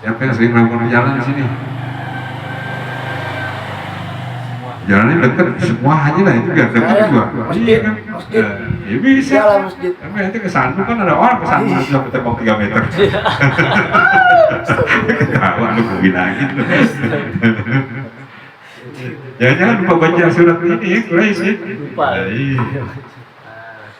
Siapa yang sering melakukan perjalanan di sini? Jalannya dekat, semua aja lah, itu biar dekat juga. Iya kan? Ya bisa. Tapi nanti ke Sandu kan ada orang ke sana sampai terbang 3 meter. Kawan lu bilangin lu. Jangan lupa baca surat ini, Quraisy.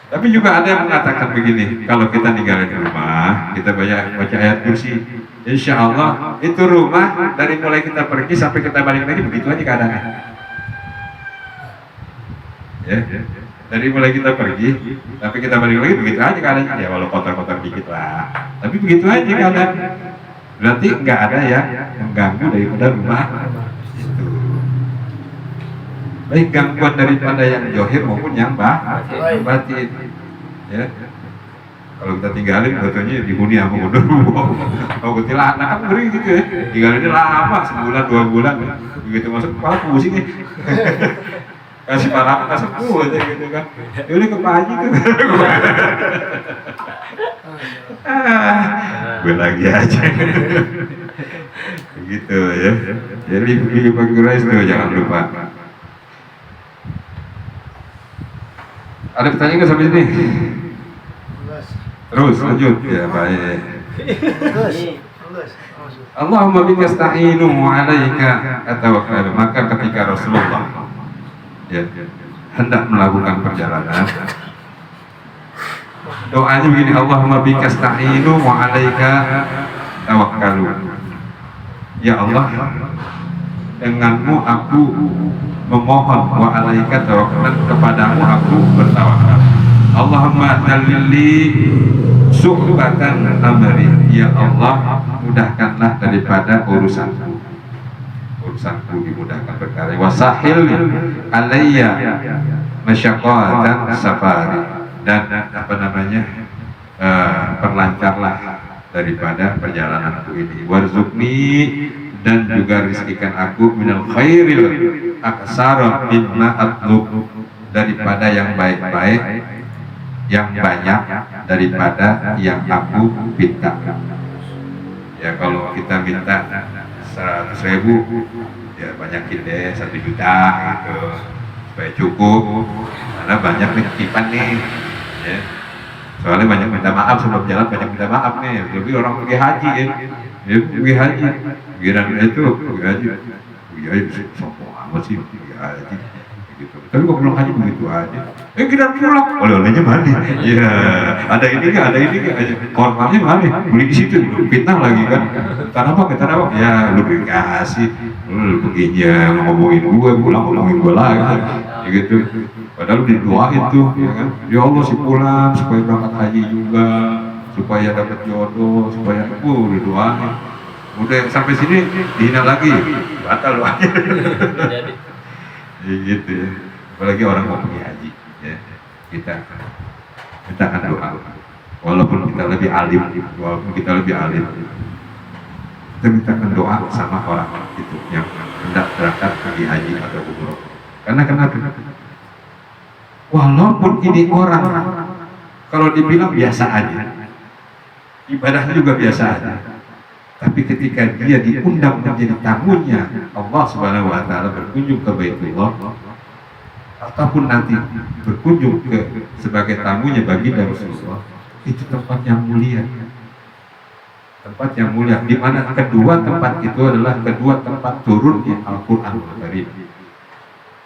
Tapi juga ada yang mengatakan begini, kalau kita tinggal di rumah, kita baca ayat kursi, insya Allah itu rumah dari mulai kita pergi sampai kita balik lagi begitu aja keadaannya. Ya, dari mulai kita pergi tapi kita balik lagi begitu aja keadaannya, ya walau kotor-kotor dikit lah, tapi begitu aja keadaan. Berarti nggak ada yang mengganggu daripada rumah itu, baik gangguan daripada yang johir maupun yang batin. Ya, kalau kita tinggalin betulnya dihuni sama mundur, mau kuntilanak kan ngeri gitu ya, tinggalinnya lama, sebulan 2 bulan, begitu masuk kepala pusing nih. Kasih parah kasih aja gitu kan. Ya udah ke Pak Haji tuh. Gue lagi aja. Begitu ya. Jadi pilih Pak Quraisy tuh jangan lupa. Ada pertanyaan nggak sampai sini? Terus lanjut ya baik. Allahumma bika asta'inu wa 'alaika atawakkalu. Maka ketika Rasulullah hendak melakukan perjalanan, Doanya begini, Allahumma bika sta'inu wa 'alaika tawakkalu. Ya Allah, denganmu aku memohon, wa 'alaika tawakkalan, kepadamu aku bertawakal. Allahumma dalili su'batan amri. Ya Allah, mudahkanlah daripada urusanku dimudahkan perkara. Wasahil alayya masyaqqatan safari, dan perlancarlah daripada perjalananku ini. Warzuqni, dan juga rizkikan aku minal khairil aksara mimma atlub, daripada yang baik-baik, yang banyak daripada yang aku minta. Ya, kalau kita minta 100.000, ya banyakin deh 1 juta gitu supaya cukup, karena banyak nih titipan nih ya. Soalnya banyak minta maaf sebelum jalan, banyak minta maaf nih. Lebih orang pergi haji ya pergi haji, pikiran itu pergi haji sombong amat sih pergi haji gitu. Tapi kok belum haji begitu aja, kita pulang oleh-olehnya mana ya, ada ini nggak korbannya mana, beli di situ, fitnah lagi kan, kata apa ya, lu dikasih, lu begini ngomongin gue, pulang ngomongin gue lagi ya gitu. Padahal didoain tuh ya kan, ya Allah si pulang supaya berangkat haji juga, supaya dapat jodoh, supaya didoain. Udah sampai sini dihina lagi, batal doanya. Ya gitu ya. Apalagi orang mau pergi haji ya, kita akan doa, walaupun kita lebih alim, kita mintakan doa sama orang itu yang hendak berangkat pergi haji atau umroh. Karena kenapa? Walaupun ini orang kalau dibilang biasa aja, ibadahnya juga biasa aja, tapi ketika dia diundang menjadi tamunya Allah Subhanahu wa Ta'ala, berkunjung ke Baitullah, ataupun nanti berkunjung sebagai tamunya baginda Rasulullah, itu tempat yang mulia, di mana kedua tempat itu adalah kedua tempat turunnya Al-Quran Al-Karim.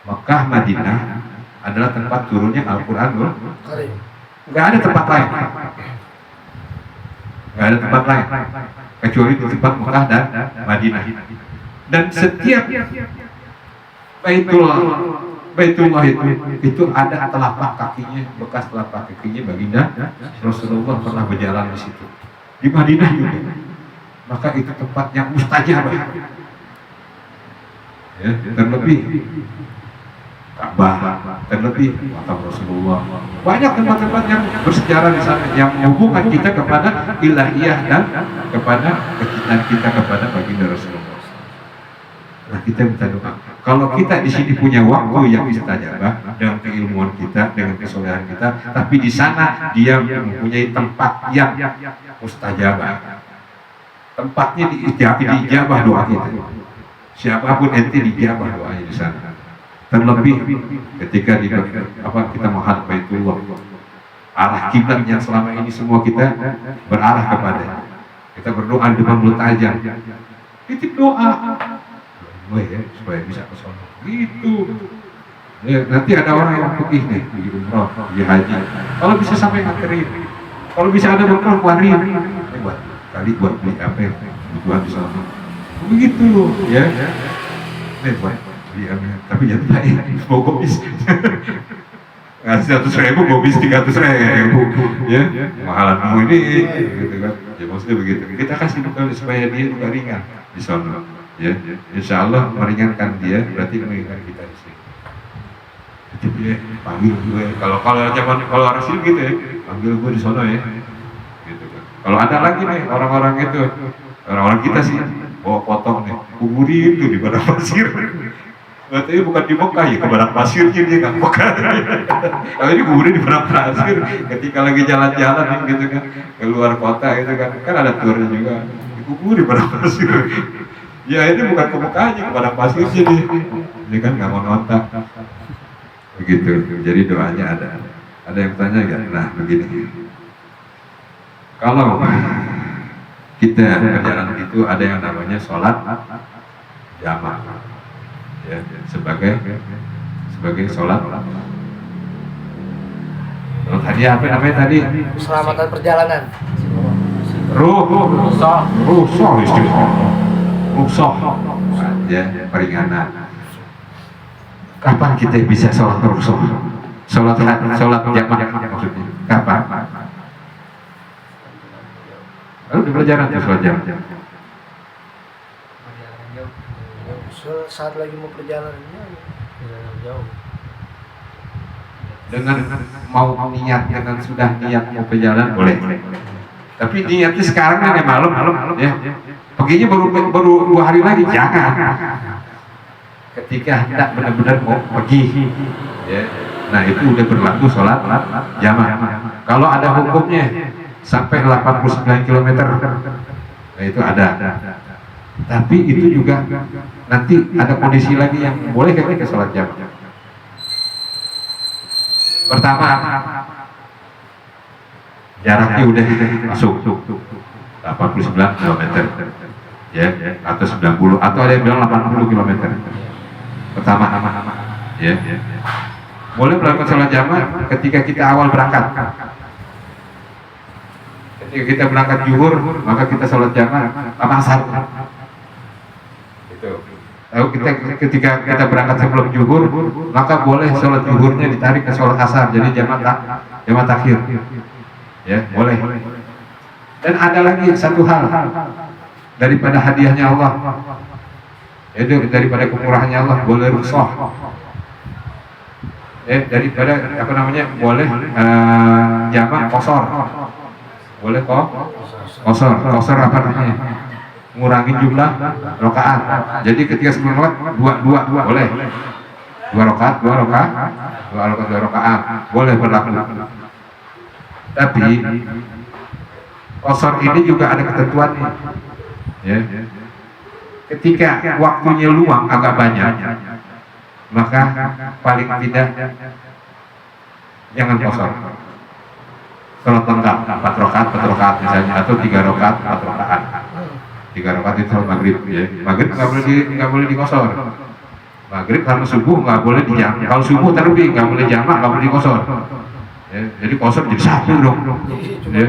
Makkah, Madinah adalah tempat turunnya Al-Quran Al-Karim. Nggak ada tempat lain, kecuali di tempat Makkah dan Madinah. Dan setiap Baitullah itu ada telapak kakinya, bekas telapak kakinya baginda Rasulullah pernah berjalan di situ. Di Madinah juga. Maka itu tempat yang mustajab. Ya, terlebih Ka'bah, terlebih makam Rasulullah. Banyak tempat-tempat yang bersejarah di sana yang menghubungkan kita kepada ilahiyah dan kepada kecintaan kita kepada baginda Rasulullah. Nah, kita minta doa. Kalau kita di sini punya waktu yang mustajabah dengan keilmuan kita, dengan kesolehan kita, tapi di sana dia mempunyai tempat yang mustajabah. Tempatnya diijabah doa kita. Siapapun ente dijabah doanya di sana. Terlebih ketika kita menghadap Baitullah, arah kiblat yang selama ini semua kita berarah kepada. Kita berdoa dengan mulut tajam. Titip doa. Supaya bisa ke sana gitu ya. Nanti ada orang yang pergi nih di umroh, di haji, kalau bisa sampai nganterin, kalau bisa ada bekal keluarin buat beli apa yang kebutuhan di sana begitu loh ya. Buat beli apa, tapi jangan bayar, mau gobis ngasih 100.000, gobis 300.000 ya, mahalanmu ini gitu kan ya. Maksudnya begitu, kita kasih bekal supaya dia juga ringan di sana ya, insya Allah meringankan dia, berarti meringankan kita di sini. Itu dia panggil gue, kalau orang sini gitu ya, panggil gue di sana ya, gitu kan. Kalau ada lagi nih orang-orang itu, orang-orang kita sih bawa potong nih, kuburin tuh di padang pasir. Berarti bukan di Mekah ya, ke padang pasirnya dia nggak Mekah. Kalau ini kuburin di padang pasir, ketika lagi jalan-jalan gitu kan, keluar kota gitu kan ada turnya juga, dikubur di padang pasir. Ya ini bukan ke Mekahnya, ke padang pasirnya dia kan nggak mau nonton begitu. Jadi doanya ada yang tanya nggak? Nah begini, kalau kita berjalan itu ada yang namanya sholat jamaah ya, sebagai sholat Hadiah apa namanya tadi? Keselamatan perjalanan. Rusoh istilah. Rusoh. Ya, peringanan. Kapan kita bisa sholat rusoh? Sholat jamaah maksudnya. Kapan? Lalu di pelajaran tuh sholat jamaah. Saat lagi mau perjalanan jauh. Dengan mau niat, dengan sudah niat mau berjalan boleh. Tapi niatnya sekarang ini malam, ya. Paginya baru 2 hari lagi, jangan. Ketika hendak benar-benar mau pergi, ya. Nah itu udah berlaku sholat jamaah. Kalau ada hukumnya sampai 89 km, nah itu ada. Tapi itu juga nanti ada kondisi lagi yang boleh ketika sholat jamaah. Pertama, jaraknya udah masuk 89 km, ya, atau 90, atau ada yang bilang 80 km. Pertama, ya, boleh melakukan sholat jamaah ketika kita awal berangkat. Ketika kita berangkat zuhur, maka kita sholat jamaah apa asar. Lalu ketika kita berangkat sebelum zuhur, maka boleh sholat zuhurnya ditarik ke sholat asar, jadi jamaah takhir, ya boleh. Dan ada lagi satu hal daripada hadiahnya Allah, itu daripada kemurahannya Allah, boleh rukhsah, daripada apa namanya, boleh jamaah qashar, boleh kok qashar apa namanya, ngurangin jumlah rakaat. Jadi ketika sebelum sholat dua boleh, 2 rakaat boleh berlaku. Tapi qashar ini juga ada ketentuannya, ya. Ketika waktunya luang agak banyak, maka paling tidak jangan qashar. Sholat lengkap 4 rakaat misalnya, atau 3 rakaat 4 rakaat. 3 rakaat itu sholat maghrib, ya. Maghrib nggak boleh diqashar. Maghrib sama subuh nggak boleh dijamak. Kalau subuh terlebih nggak boleh jamak, nggak boleh diqashar. Ya, jadi qashar jadi 1 dong. Ya,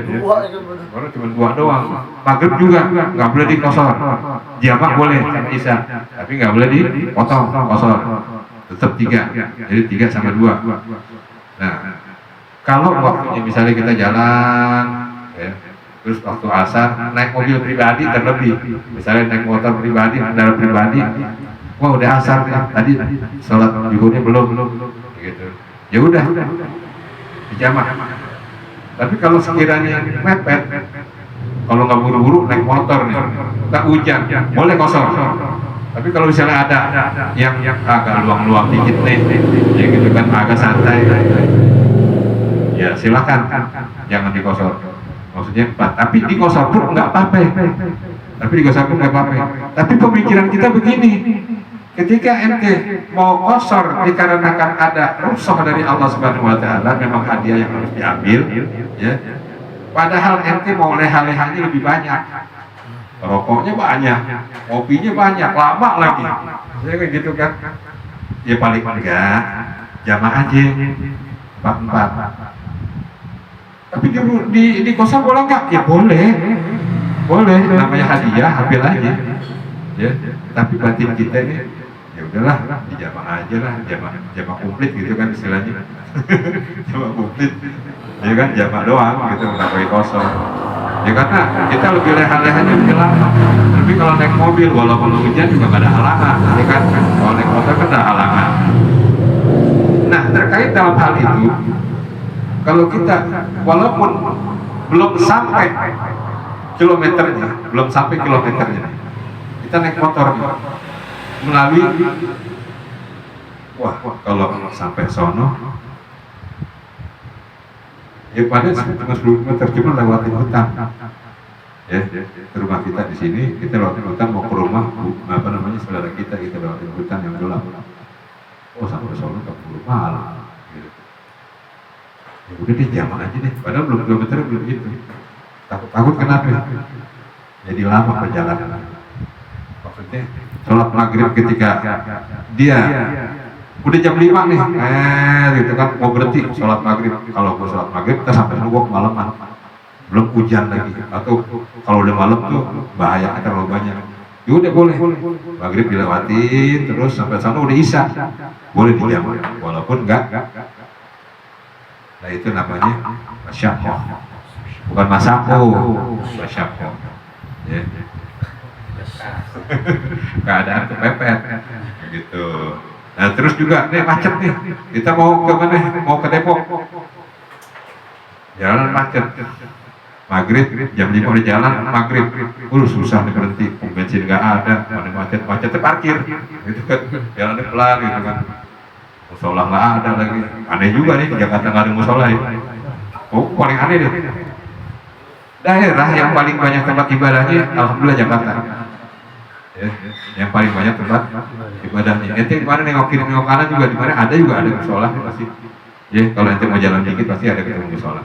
kalau cuma 2 doang. Maghrib juga nggak boleh diqashar. Jamak boleh sama isya, tapi nggak boleh dipotong qashar. Tetap 3. Jadi 3 sama 2. Nah, kalau waktunya misalnya kita jalan, ya, terus waktu asar naik mobil pribadi terlebih, misalnya naik motor pribadi, kendaraan pribadi, wah udah asar nih, tadi sholat zuhurnya belum, gitu. Ya udah dijamaah. Tapi kalau sekiranya mepet, kalau nggak buru-buru naik motor nih, tak hujan, boleh qashar. Tapi kalau misalnya ada yang agak luang-luang dikit nih, ya gitu kan, agak santai, ya silakan, jangan diqashar. Maksudnya 4, tapi diqashar pun nggak apa-apa. Tapi pemikiran kita begini, ketika ente mau qashar dikarenakan ada rukhsah dari Allah Subhanahu Wa Taala, memang hadiah yang harus diambil, ya. Padahal ente mau leha-lehanya lebih banyak, rokoknya banyak, kopinya banyak, lama lagi, ya kayak gitu kan. Ya paling enggak jamaah aja 4. Tapi di qashar boleh nggak? Ya boleh, namanya hadiah, ambil aja, ya. Tapi batin kita ini, ya udahlah, di jamaah aja lah, jamaah komplit gitu kan istilahnya, jamaah komplit, ya kan, jamaah doang gitu, nggak pakai qashar. Ya karena kita lebih leha-lehanya lebih lama. Tapi kalau naik mobil, walaupun hujan juga nggak ada halangan, ya kan? Kalau naik motor kan ada halangan. Nah, terkait dalam hal itu, kalau kita walaupun belum sampai kilometernya, kita naik motor melalui, wah kalau sampai sono, ya pada cuma 10 meter, cuma lewatin hutan, ya, ke rumah kita di sini, kita lewatin hutan mau ke rumah apa namanya saudara kita lewatin hutan yang gelap. Oh sampai sono 40 malam. Ya udah deh, jamaah aja deh, padahal belum kilometer belum gitu. Takut kenapa? Jadi lama perjalanan. Maksudnya sholat maghrib ketika dia udah jam 5 nih, gitu kan, mau berhenti sholat maghrib. Kalau mau sholat maghrib kita sampai nunggu kemalaman, belum hujan lagi, atau kalau udah malam tuh bahaya terlalu banyak. Ya udah boleh, maghrib dilewatin terus sampai sana udah isya, boleh dijamah, walaupun enggak. Nah itu namanya masyakoh, bukan masako, masyakoh. Ya. Keadaan kepepet, gitu. Nah terus juga nih macet nih, kita mau ke mana? Mau ke Depok, jalan macet. Maghrib jam 5 udah jalan, maghrib, susah nih berhenti, bensin nggak ada, mana macetnya parkir, gitu kan, jalannya pelan gitu kan, musola nggak ada lagi, aneh juga nih di Jakarta nggak ada musola ya. Oh paling aneh deh, daerah yang paling banyak tempat ibadahnya, alhamdulillah Jakarta. Ya, yang paling banyak tempat ibadahnya. Ente kemana nengok kiri nengok kanan juga di mana ada musola pasti. Ya kalau ente mau jalan dikit pasti ada ketemu musola.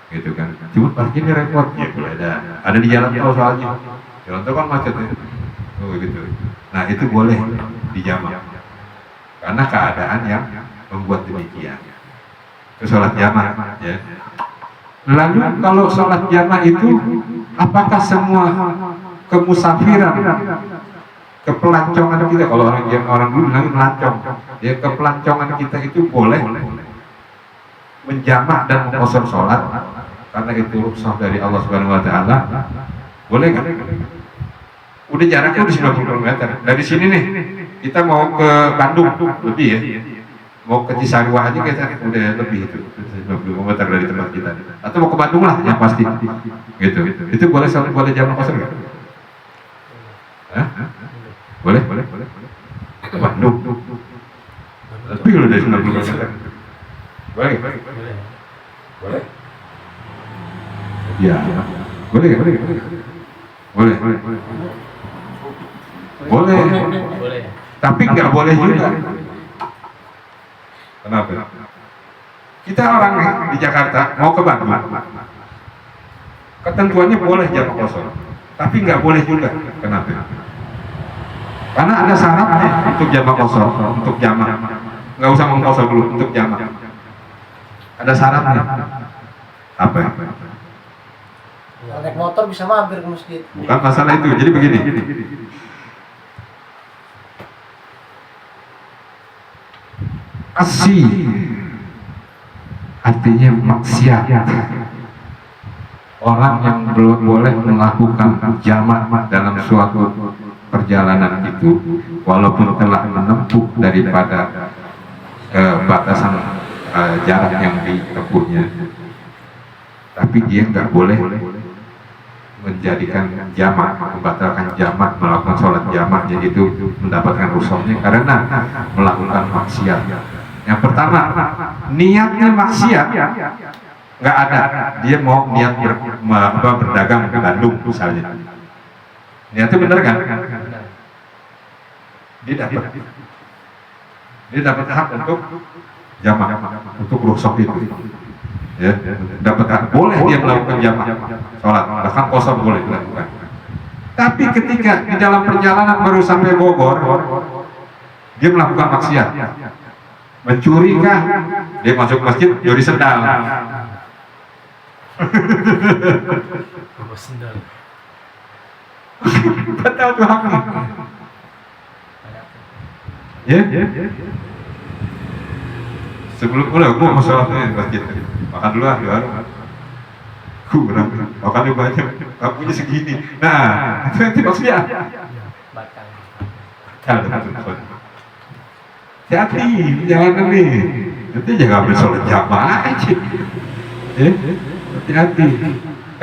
Gitu kan. Cuma parkirnya repot. Ya boleh ada di jalan tol soalnya. Jalan tol kan macet ya. Oh gitu. Nah itu boleh dijamak. Karena keadaan yang membuat demikian. Itu sholat jamak ya. Lalu kalau sholat jamak itu apakah semua kemusafiran, kepelancongan kita, kalau orang dulu bilang melancong, ya kepelancongan kita itu boleh menjamak dan mengqashar sholat karena itu rukhsah dari Allah Subhanahu Wa Taala, boleh kan? Udah jaraknya udah 90 km dari sini nih, kita mau ke Bandung lebih ya, mau ke Cisarua aja kita udah lebih itu 90 km dari tempat kita, atau mau ke Bandung lah yang pasti, gitu. Itu boleh jamak qashar nggak? Boleh. Ke Bandung. Lebih loh dari 90 km. Boleh. Ya, boleh. Tapi nggak boleh juga. Kenapa? Kita orang di Jakarta mau ke Bandung. Ketentuannya boleh jamak qashar, tapi nggak boleh juga. Kenapa? Karena ada syaratnya untuk jamak qashar, untuk jamak. Nggak usah mengqashar dulu, untuk jamak. Ada syaratnya. Apa? Naik motor bisa mampir ke masjid. Bukan masalah itu. Jadi begini. Asi artinya maksiat. Orang yang belum boleh melakukan jamak dalam suatu perjalanan itu, walaupun telah menempuh daripada batasan jarak yang ditempuhnya, tapi dia nggak boleh menjadikan jamak, membatalkan jamak, melakukan sholat jamak, yaitu mendapatkan rukhsahnya karena melakukan maksiat. Yang pertama, niatnya maksiat nggak ada, dia mau niat berdagang ke Bandung misalnya, niatnya benar kan? Dia dapat hak untuk jamak, untuk rukhsah itu. Ya, dapat hak, boleh dia melakukan jamak sholat, bahkan qashar boleh dilakukan. Tapi ketika di dalam perjalanan baru sampai Bogor, dia melakukan maksiat, mencuri kah? Dia masuk masjid nyuri sendal. Batal tuh haknya. Ya. Sebelum gue mau sholatnya masjid, makan dulu doa. Kurang, makannya banyak, kamunya segini. Nah, itu maksudnya. Hati-hati, jangan nih. Nanti jangan ambil sholat jamaah aja. Hati-hati.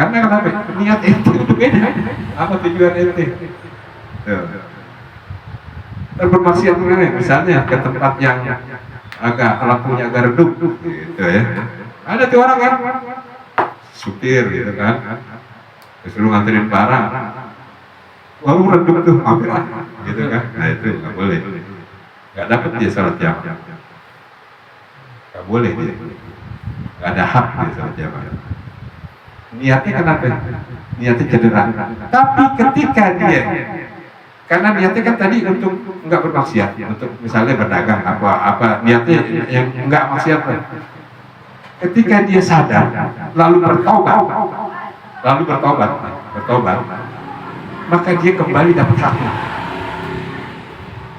Karena kenapa? Niat ente itu beda. Apa tujuan ente? Dan bermaksiat misalnya ke tempat yang agak lampunya agak redup, gitu ya. Ada tuh orang kan, supir gitu kan, disuruh nganterin barang, warung redup tuh, hampir gitu kan. Nah itu nggak boleh, nggak dapat dia sholat jamak, nggak boleh dia, nggak ada hak dia sholat jamak. Niatnya kenapa? Niatnya cedera. Tapi ketika dia Karena niatnya kan tadi untuk nggak bermaksiat, untuk misalnya berdagang apa niatnya yang nggak maksiat. Ketika dia sadar, lalu bertobat, maka dia kembali dapat haknya.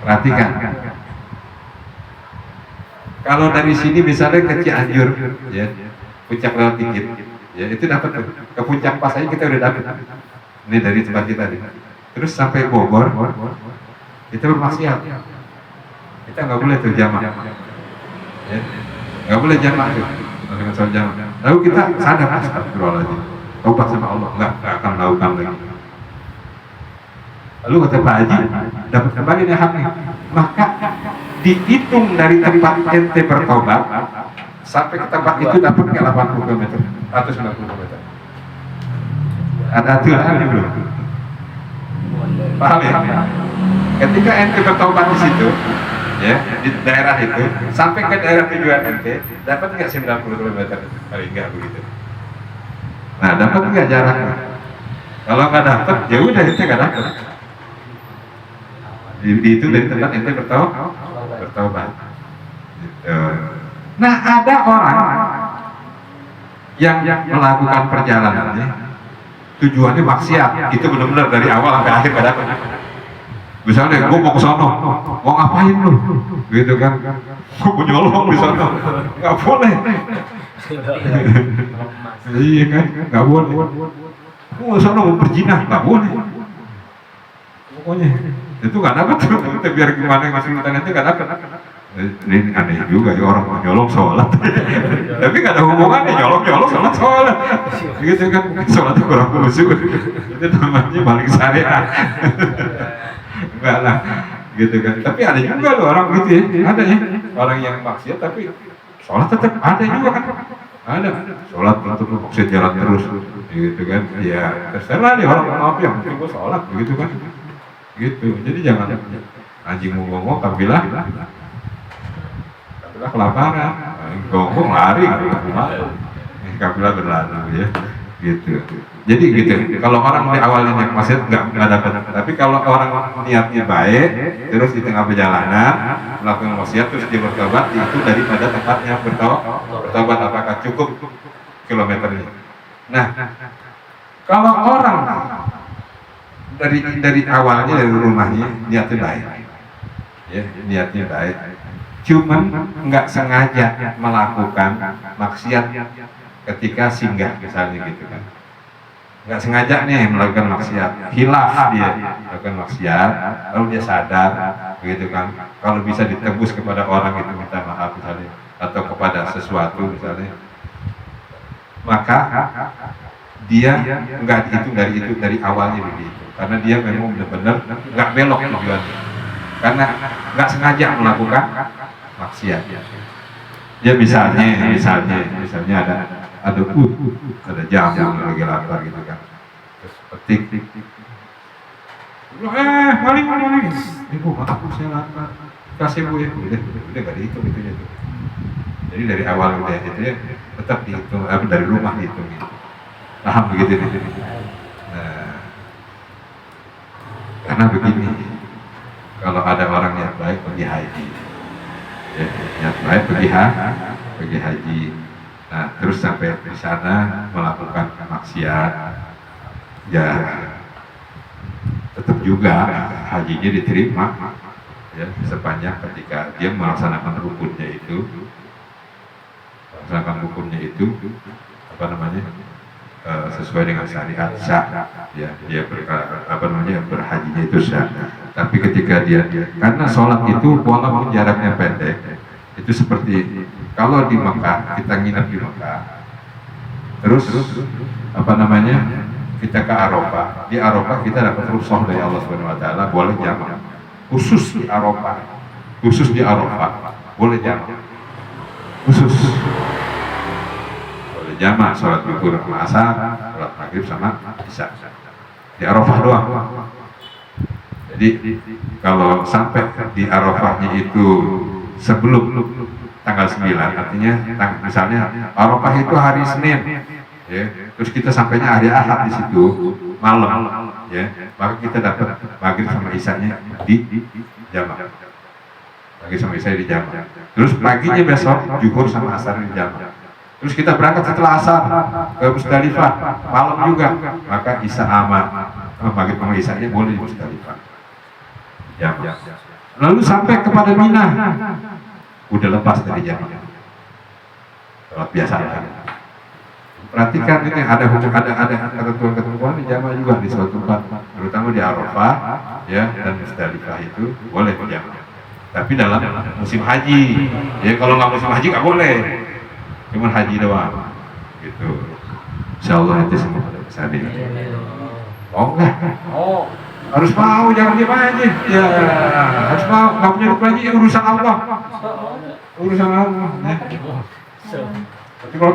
Perhatikan. Kalau dari sini misalnya ke Cianjur, ya, puncak lewat dikit, ya itu dapat ke puncak pas aja kita udah dapat. Ini dari tempat kita nih. Terus sampai Bogor, kita bermaksiat. Kita nggak boleh tuh jamak, ya, nggak boleh jamak tuh, dengan soal jamak. Lalu kita sadar, astagfirullahaladzim, taubat sama Allah, nggak akan melakukan lagi. Lalu kata Pak Haji, dapat kembali nih haknya. Maka dihitung dari tempat ente bertobat sampai ke tempat itu dapat nggak 80 km atau 90 km? Ada aturan belum? Paham ya? Ketika ente bertobat di situ, ya di daerah itu, sampai ke daerah tujuan ente, dapat nggak 90 km? Paling nggak begitu. Nah, dapat nggak jaraknya? Kalau nggak dapat, ya udah ente nggak dapat. Itu dari tempat ente bertobat. Gitu. Nah, ada orang yang melakukan perjalanannya tujuannya maksiat, itu benar-benar dari awal sampai akhir gak dapat. Misalnya, gue mau ke sono, mau ngapain lu? Gitu kan? Gue mau nyolong di sono, nggak boleh. Iya kan? Nggak boleh. Gue ke sono mau berzina, nggak boleh. Pokoknya itu nggak dapat tuh. Biar gimana masih hutan itu nggak dapat. Ini aneh juga ya, orang mau nyolong sholat tapi nggak ada hubungannya nyolong sholat gitu kan, sholatnya kurang khusyuk itu namanya maling syariah. Enggak lah gitu kan, tapi ada juga loh orang gitu ya, ada ya orang yang maksiat tapi sholat tetap ada juga kan, ada sholat tetap maksiat jalan terus gitu kan, ya terserah nih orang maaf yang penting gue sholat begitu kan, gitu. Jadi jangan anjing mau ngomong kabilah kelaparan, gonggong lari, kabilah berlalu ya, gitu. Jadi gitu. Kalau orang di awalnya niat maksiat nggak dapat, tapi kalau orang niatnya baik, terus di tengah perjalanan melakukan maksiat terus dia bertobat, itu daripada tempatnya bertobat apakah cukup kilometernya? Nah, kalau orang dari awalnya dari rumahnya niatnya baik, ya niatnya baik. Cuman nggak sengaja melakukan maksiat ketika singgah misalnya gitu kan, nggak sengaja nih melakukan maksiat, hilaf dia melakukan maksiat, lalu dia sadar gitu kan, kalau bisa ditebus kepada orang itu minta maaf misalnya, atau kepada sesuatu misalnya, maka dia nggak dihitung dari awalnya begitu, karena dia memang benar-benar nggak belok tujuannya, karena nggak sengaja melakukan maksiat. Ya misalnya ada jamu yang lagi lapar gitu kan, terus petik, maling, ibu maaf saya lapar, kasih bu ya, udah nggak dihitung itu. Jadi dari awal udah itu ya tetap dihitung, dari rumah dihitung gitu. Paham begitu? Nah, karena begini, kalau ada orang yang baik pergi haji, ya, niat baik pergi haji, nah terus sampai di sana melakukan maksiat, ya tetap juga hajinya diterima, ya sepanjang ketika dia melaksanakan rukunnya itu apa namanya, sesuai dengan syariat sah, ya dia berhajinya itu sah. Tapi ketika dia karena sholat itu walaupun jaraknya pendek, itu seperti kalau di Mekah, kita nginep di Mekah, terus apa namanya, kita ke Arafah, di Arafah kita dapat rukhsah dari Allah Subhanahu Wa Taala boleh jamak, khusus di Arafah boleh jamak, khusus boleh jamak, sholat zuhur sama asar, sholat maghrib sama isya di Arafah doang. Jadi kalau sampai di Arafahnya itu sebelum tanggal 9, artinya misalnya Arafah itu hari Senin, ya, terus kita sampainya hari Ahad di situ malam, ya, maka kita dapat maghrib sama isanya di jamak. Maghrib sama isya di jamak. Terus paginya besok zuhur sama asar di jamak. Terus kita berangkat setelah asar ke Musdalifah, malam juga, maka isya aman. Maghrib sama isanya boleh di Musdalifah. Jamak. Lalu sampai kepada Mina, udah lepas dari jamak. Sholat biasa aja. Perhatikan ini ada ketentuan-ketentuan di jamaah juga di suatu tempat, terutama di Arafah ya dan Musdalifah itu boleh berjamaah. Tapi dalam musim haji, ya kalau nggak musim haji nggak boleh, cuma haji doang, gitu. Insyaallah itu semua bisa di. Oh enggak? Oh harus mau, jangan diam aja. Ya harus mau, nggak punya duit lagi urusan Allah, urusan Allah. Ya. Tapi kalau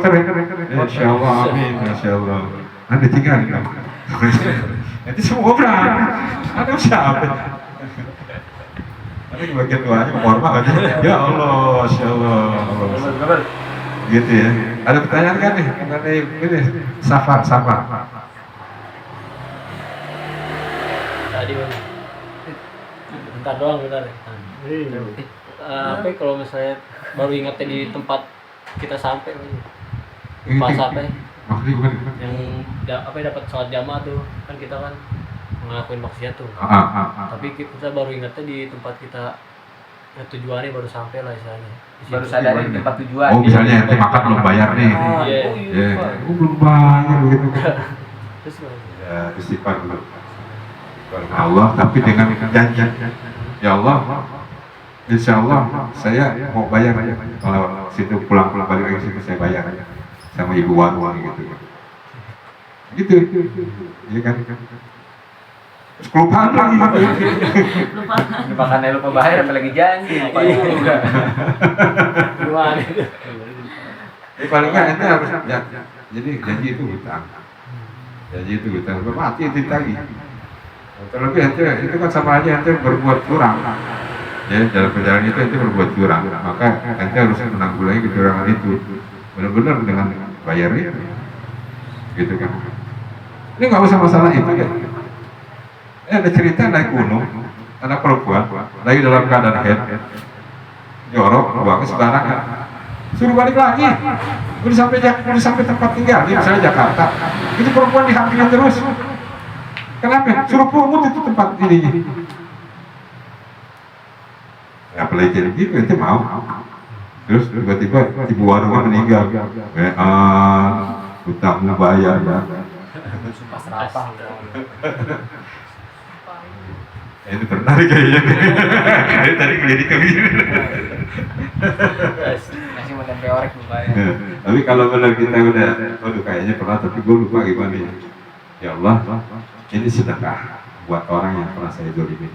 Insya Allah, amin, Insya Allah. Anda tinggal kan? Nanti semua berang. Ada siapa? Nanti bagian doanya formal aja. Ya Allah, Insya Allah. Gitu ya. Ada pertanyaan kan nih? Mengenai ini safar. Tadi bentar doang bentar. Apa kalau misalnya baru ingatnya di tempat kita sampai pas sampai maksudnya bukan yang dapat sholat jamaah tuh kan kita kan ngelakuin maksiat tuh tapi kita baru ingatnya di tempat kita ya, tujuannya baru sampai lah istilahnya baru sadar di tempat tujuan. Oh misalnya ente makan belum bayar nih belum bayar begitu terus ya istighfar dulu Allah tapi dengan janji ya Allah Insya Allah saya mau bayar aja kalau situ pulang balik lagi situ saya bayar aja sama ibu warung gitu iya kan terus kelupaan lagi lupa bayar apalagi janji juga gimana paling nggak ente harus jadi janji itu hutang mati itu lagi terlebih ente itu kan sama aja ente berbuat curang. Ya, dalam perjalanan itu ente berbuat curang, maka ente harus menanggulangi kecurangan itu benar-benar dengan bayarnya, gitu kan? Ini nggak usah masalah itu kan? Ada cerita naik gunung, anak perempuan lagi dalam keadaan head, jorok, buangnya sembarangan, suruh balik lagi, udah sampai tempat tinggal, misalnya Jakarta, itu perempuan dihampiri terus, kenapa? Suruh pungut itu tempat ini. Apalagi jadi gitu, ente mau. Terus tiba-tiba ibu warungnya meninggal. Hutang bayar ya. sumpah serapah. Itu tertarik kayaknya. Tadi jadi kebiri. Masih mau tempe orek lumayan. Tapi kalau benar kita udah, aduh kayaknya pernah tapi gue lupa gimana ya. Ya Allah, ini sedekah buat orang yang pernah saya zolimin.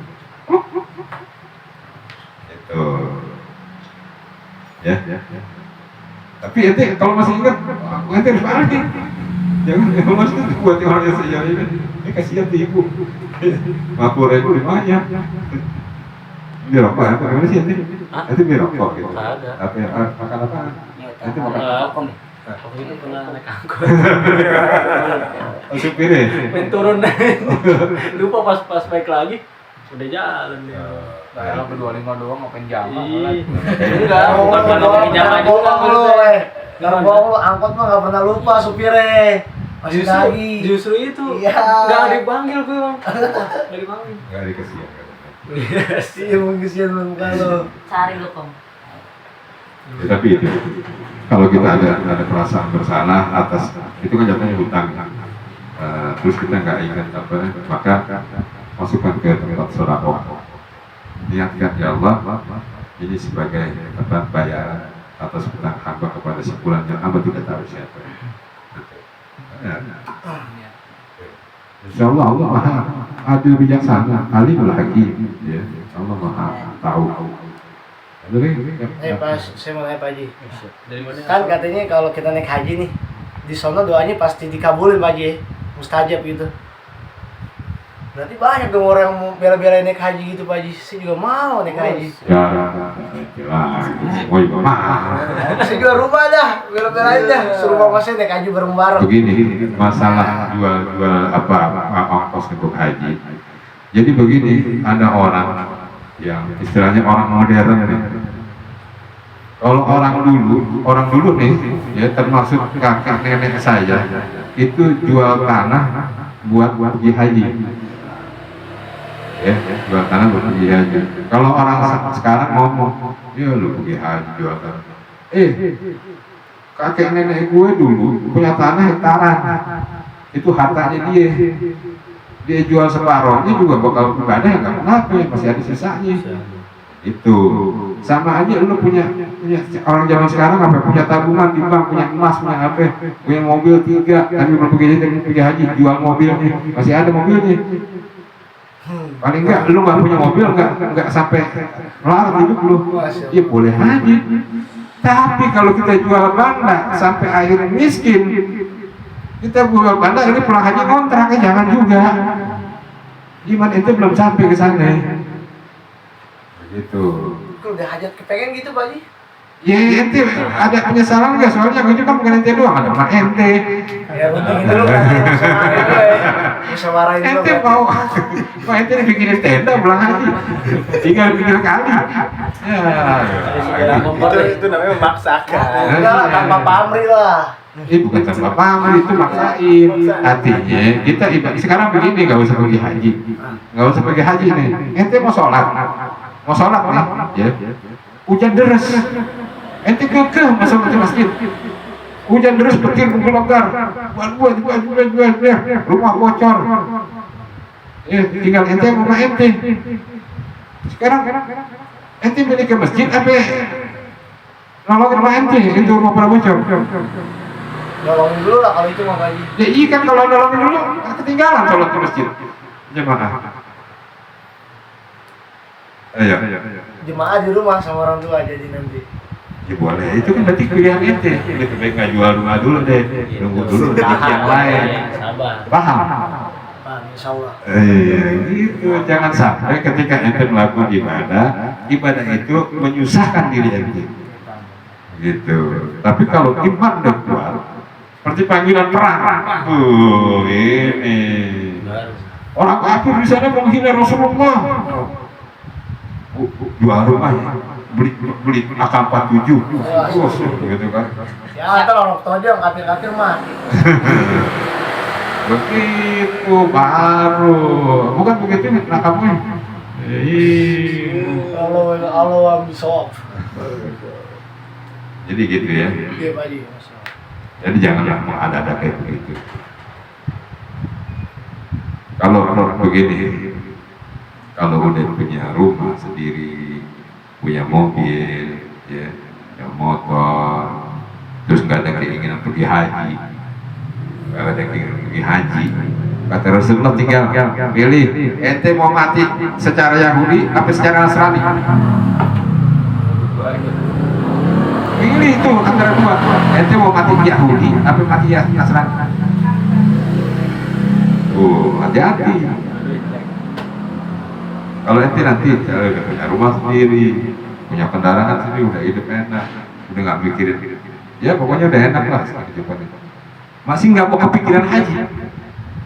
Ya. Tapi ente kalau masih ingat, ente harus balik. Jangan maksudnya buat orang yang saya ini kasihan tuh ibu. 50.000 dimanya. Ini rokok apa? Gimana sih ente? Ente beli rokok gitu. Ada. Apa ya? Makan apaan? Itu mau rokok nih. Aku itu pernah naik angkot. Supirnya? Pengen turun lupa pas baik lagi. Udah jalan ya. Kalau berdua lima doang ngapain jamaah? Enggak, bukan ngomongin jamaah juga maksudnya. Kalau bohong lu angkot mah nggak pernah lupa supirnya. Masih lagi. Justru itu. Iya. Enggak dipanggil gue, Bang. Enggak dipanggil. Enggak dikasihan. Iya mungkin kesian lu kalau. Cari lu Kong. Ya, tapi itu kalau kita ada perasaan bersalah atas itu kan jatuhnya hutang. Terus kita nggak ingat apa, maka masukkan ke tempat sedekah. Niatkan ya Allah, ini sebagai tempat bayaran atas hutang hamba kepada si fulan yang hamba tidak tahu siapa. Insya Allah Allah maha adil bijaksana, alimul hakim. Ya, Allah maha tahu. Pas saya mau nanya Pak Haji. Dari mana? Kan katanya kalau kita naik haji nih, di sono doanya pasti dikabulin Pak Haji, mustajab gitu. Berarti banyak dong orang yang mau bela-belain naik haji gitu Pak Haji. Saya juga mau naik haji. Ya, Oh iya mahal. Bisa jual rumah dah, bela-belain dah. Suruh mama saya naik haji bareng-bareng. Begini, masalah jual apa ongkos untuk haji. Jadi begini, ada orang yang istilahnya orang modern nih. Kalau orang dulu nih, ya termasuk kakak nenek saya, itu jual tanah buat pergi haji. Ya, jual tanah buat pergi haji. Kalau orang sekarang ngomong, ya lu pergi haji jual tanah. Kakek nenek gue dulu punya tanah hektaran, itu hartanya dia jual separohnya juga bakal ibadah ya nggak kenapa ya masih ada sisanya. Itu sama aja lu punya orang zaman sekarang apa punya tabungan di bank, punya emas, punya apa, punya mobil 3 tapi belum pergi haji, jual mobilnya masih ada mobilnya. Paling enggak lu nggak punya mobil nggak sampai melarat hidup lu, ya boleh haji. Tapi kalau kita jual banda sampai akhirnya miskin, kita jual banda ini pulang haji kontrak, jangan juga. Gimana itu belum sampai ke sana. Begitu. Kalau udah hajat kepengen gitu Pak Haji. Ya ente ada penyesalan nggak? Soalnya gue juga bukan ente doang, ada mak ente. Ya rutin dulu kan, bisa marahin dulu. Ente mau ente dibikinin tenda pulang haji, tinggal bikin kali. Ya, Itu namanya memaksakan. Enggak lah, tanpa pamrih lah. bukan tanpa pamrih, itu maksain. Artinya kita ibadah sekarang begini, nggak usah pergi haji, nggak usah pergi haji nih. Ente mau sholat nih, ya. Hujan deras, ente kekeh masuk ke masjid. Hujan deras, petir menggelegar, buat rumah bocor. Tinggal ente sama ente. Sekarang ente balik ke masjid apa nolongin sama ente itu rumah pada bocor. Nolongin dulu lah kalau itu Pak Haji. Ya iya kan, kalau nolongin dulu ketinggalan sholat ke masjid. Jemaah. Ayo. Jemaah di rumah sama orang tua jadi nanti. Ya boleh, itu kan berarti pilihan ente. Lebih baik nggak jual rumah dulu deh, nunggu dulu rezeki yang lain. Sabar. Paham? Pak, insya Allah. Gitu. Jangan sampai ketika ente melakukan ibadah itu menyusahkan diri ente. Gitu. Tapi kalau iman udah kuat, seperti panggilan perang. Ini orang kafir di sana menghina Rasulullah. Jual rumah ya, beli AK-47 gitu kan. Ya ntar orang tua aja kafir mah. Begitu baru, bukan begitu nakapnya. Allah bisawab. Jadi gitu ya. Iya Pak Haji. Jadi janganlah mengada-ada kayak begitu. Kalau begini, kalau udah punya rumah sendiri, punya mobil, ya, punya motor, terus nggak ada keinginan pergi haji, kata Rasulullah tinggal pilih, ente mau mati secara Yahudi apa secara Nasrani? Pilih itu antara dua, ente mau mati Yahudi apa mati Nasrani? Hati-hati. Kalau ente nanti udah punya rumah sendiri, punya kendaraan sendiri, udah hidup enak, udah nggak mikirin, ya pokoknya udah enak lah kehidupan itu. Masih nggak mau kepikiran haji,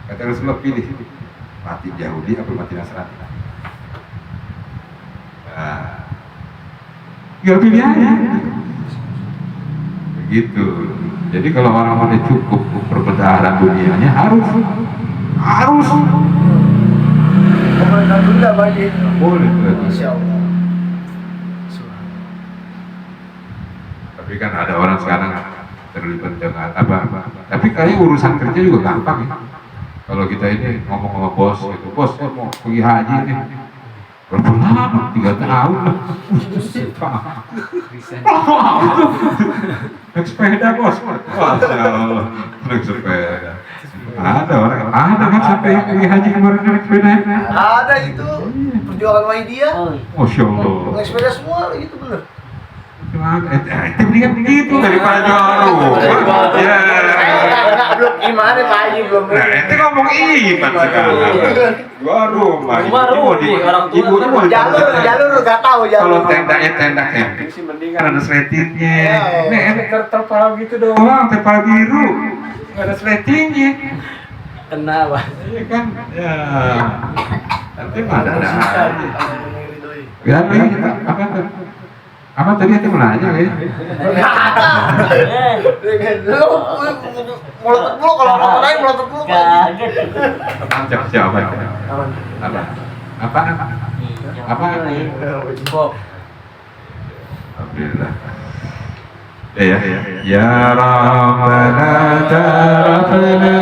kata Rasulullah pilih mati Yahudi apa mati Nasrani. Tinggal pilih aja. Begitu. Jadi kalau orang udah cukup perbendaharaan dunianya harus. Boleh tunda Pak Haji. Boleh. Insya Allah. Tapi kan ada orang sekarang terlibat dengan apa. Tapi kayaknya urusan kerja juga gampang ya. Kalau kita ini ngomong sama bos gitu, bos saya mau pergi haji nih. Berapa lama? 3 tahun lah. Naik sepeda bos. Masya Allah, naik sepeda. Ada kan sampai pergi haji kemarin naik sepeda. Ada itu perjuangan Wahidiyah. Masya Allah. Naik sepeda semua gitu bener. Itu mendingan begitu daripada jual rumah. Ya. Belum gimana Pak Haji belum. Nah, itu ngomong iman sekarang. Gua rumah. Rumah rugi, orang tua ibunya mau Jalur gak tahu kalau jalur. tenda camping sih mendingan ada sletingnya. Ya, Nih, terpal gitu doang, terpal biru. Nggak ada sletingnya. Kena Pak. Iya kan? Ya. Nanti mana ada. Ya, Ya, apa tadi itu menanya kayaknya? Lu melotot mulu kalau orang lain melotot mulu. Siapa? Apa? Apa? Alhamdulillah. Ya. Ya Rabbana tarafna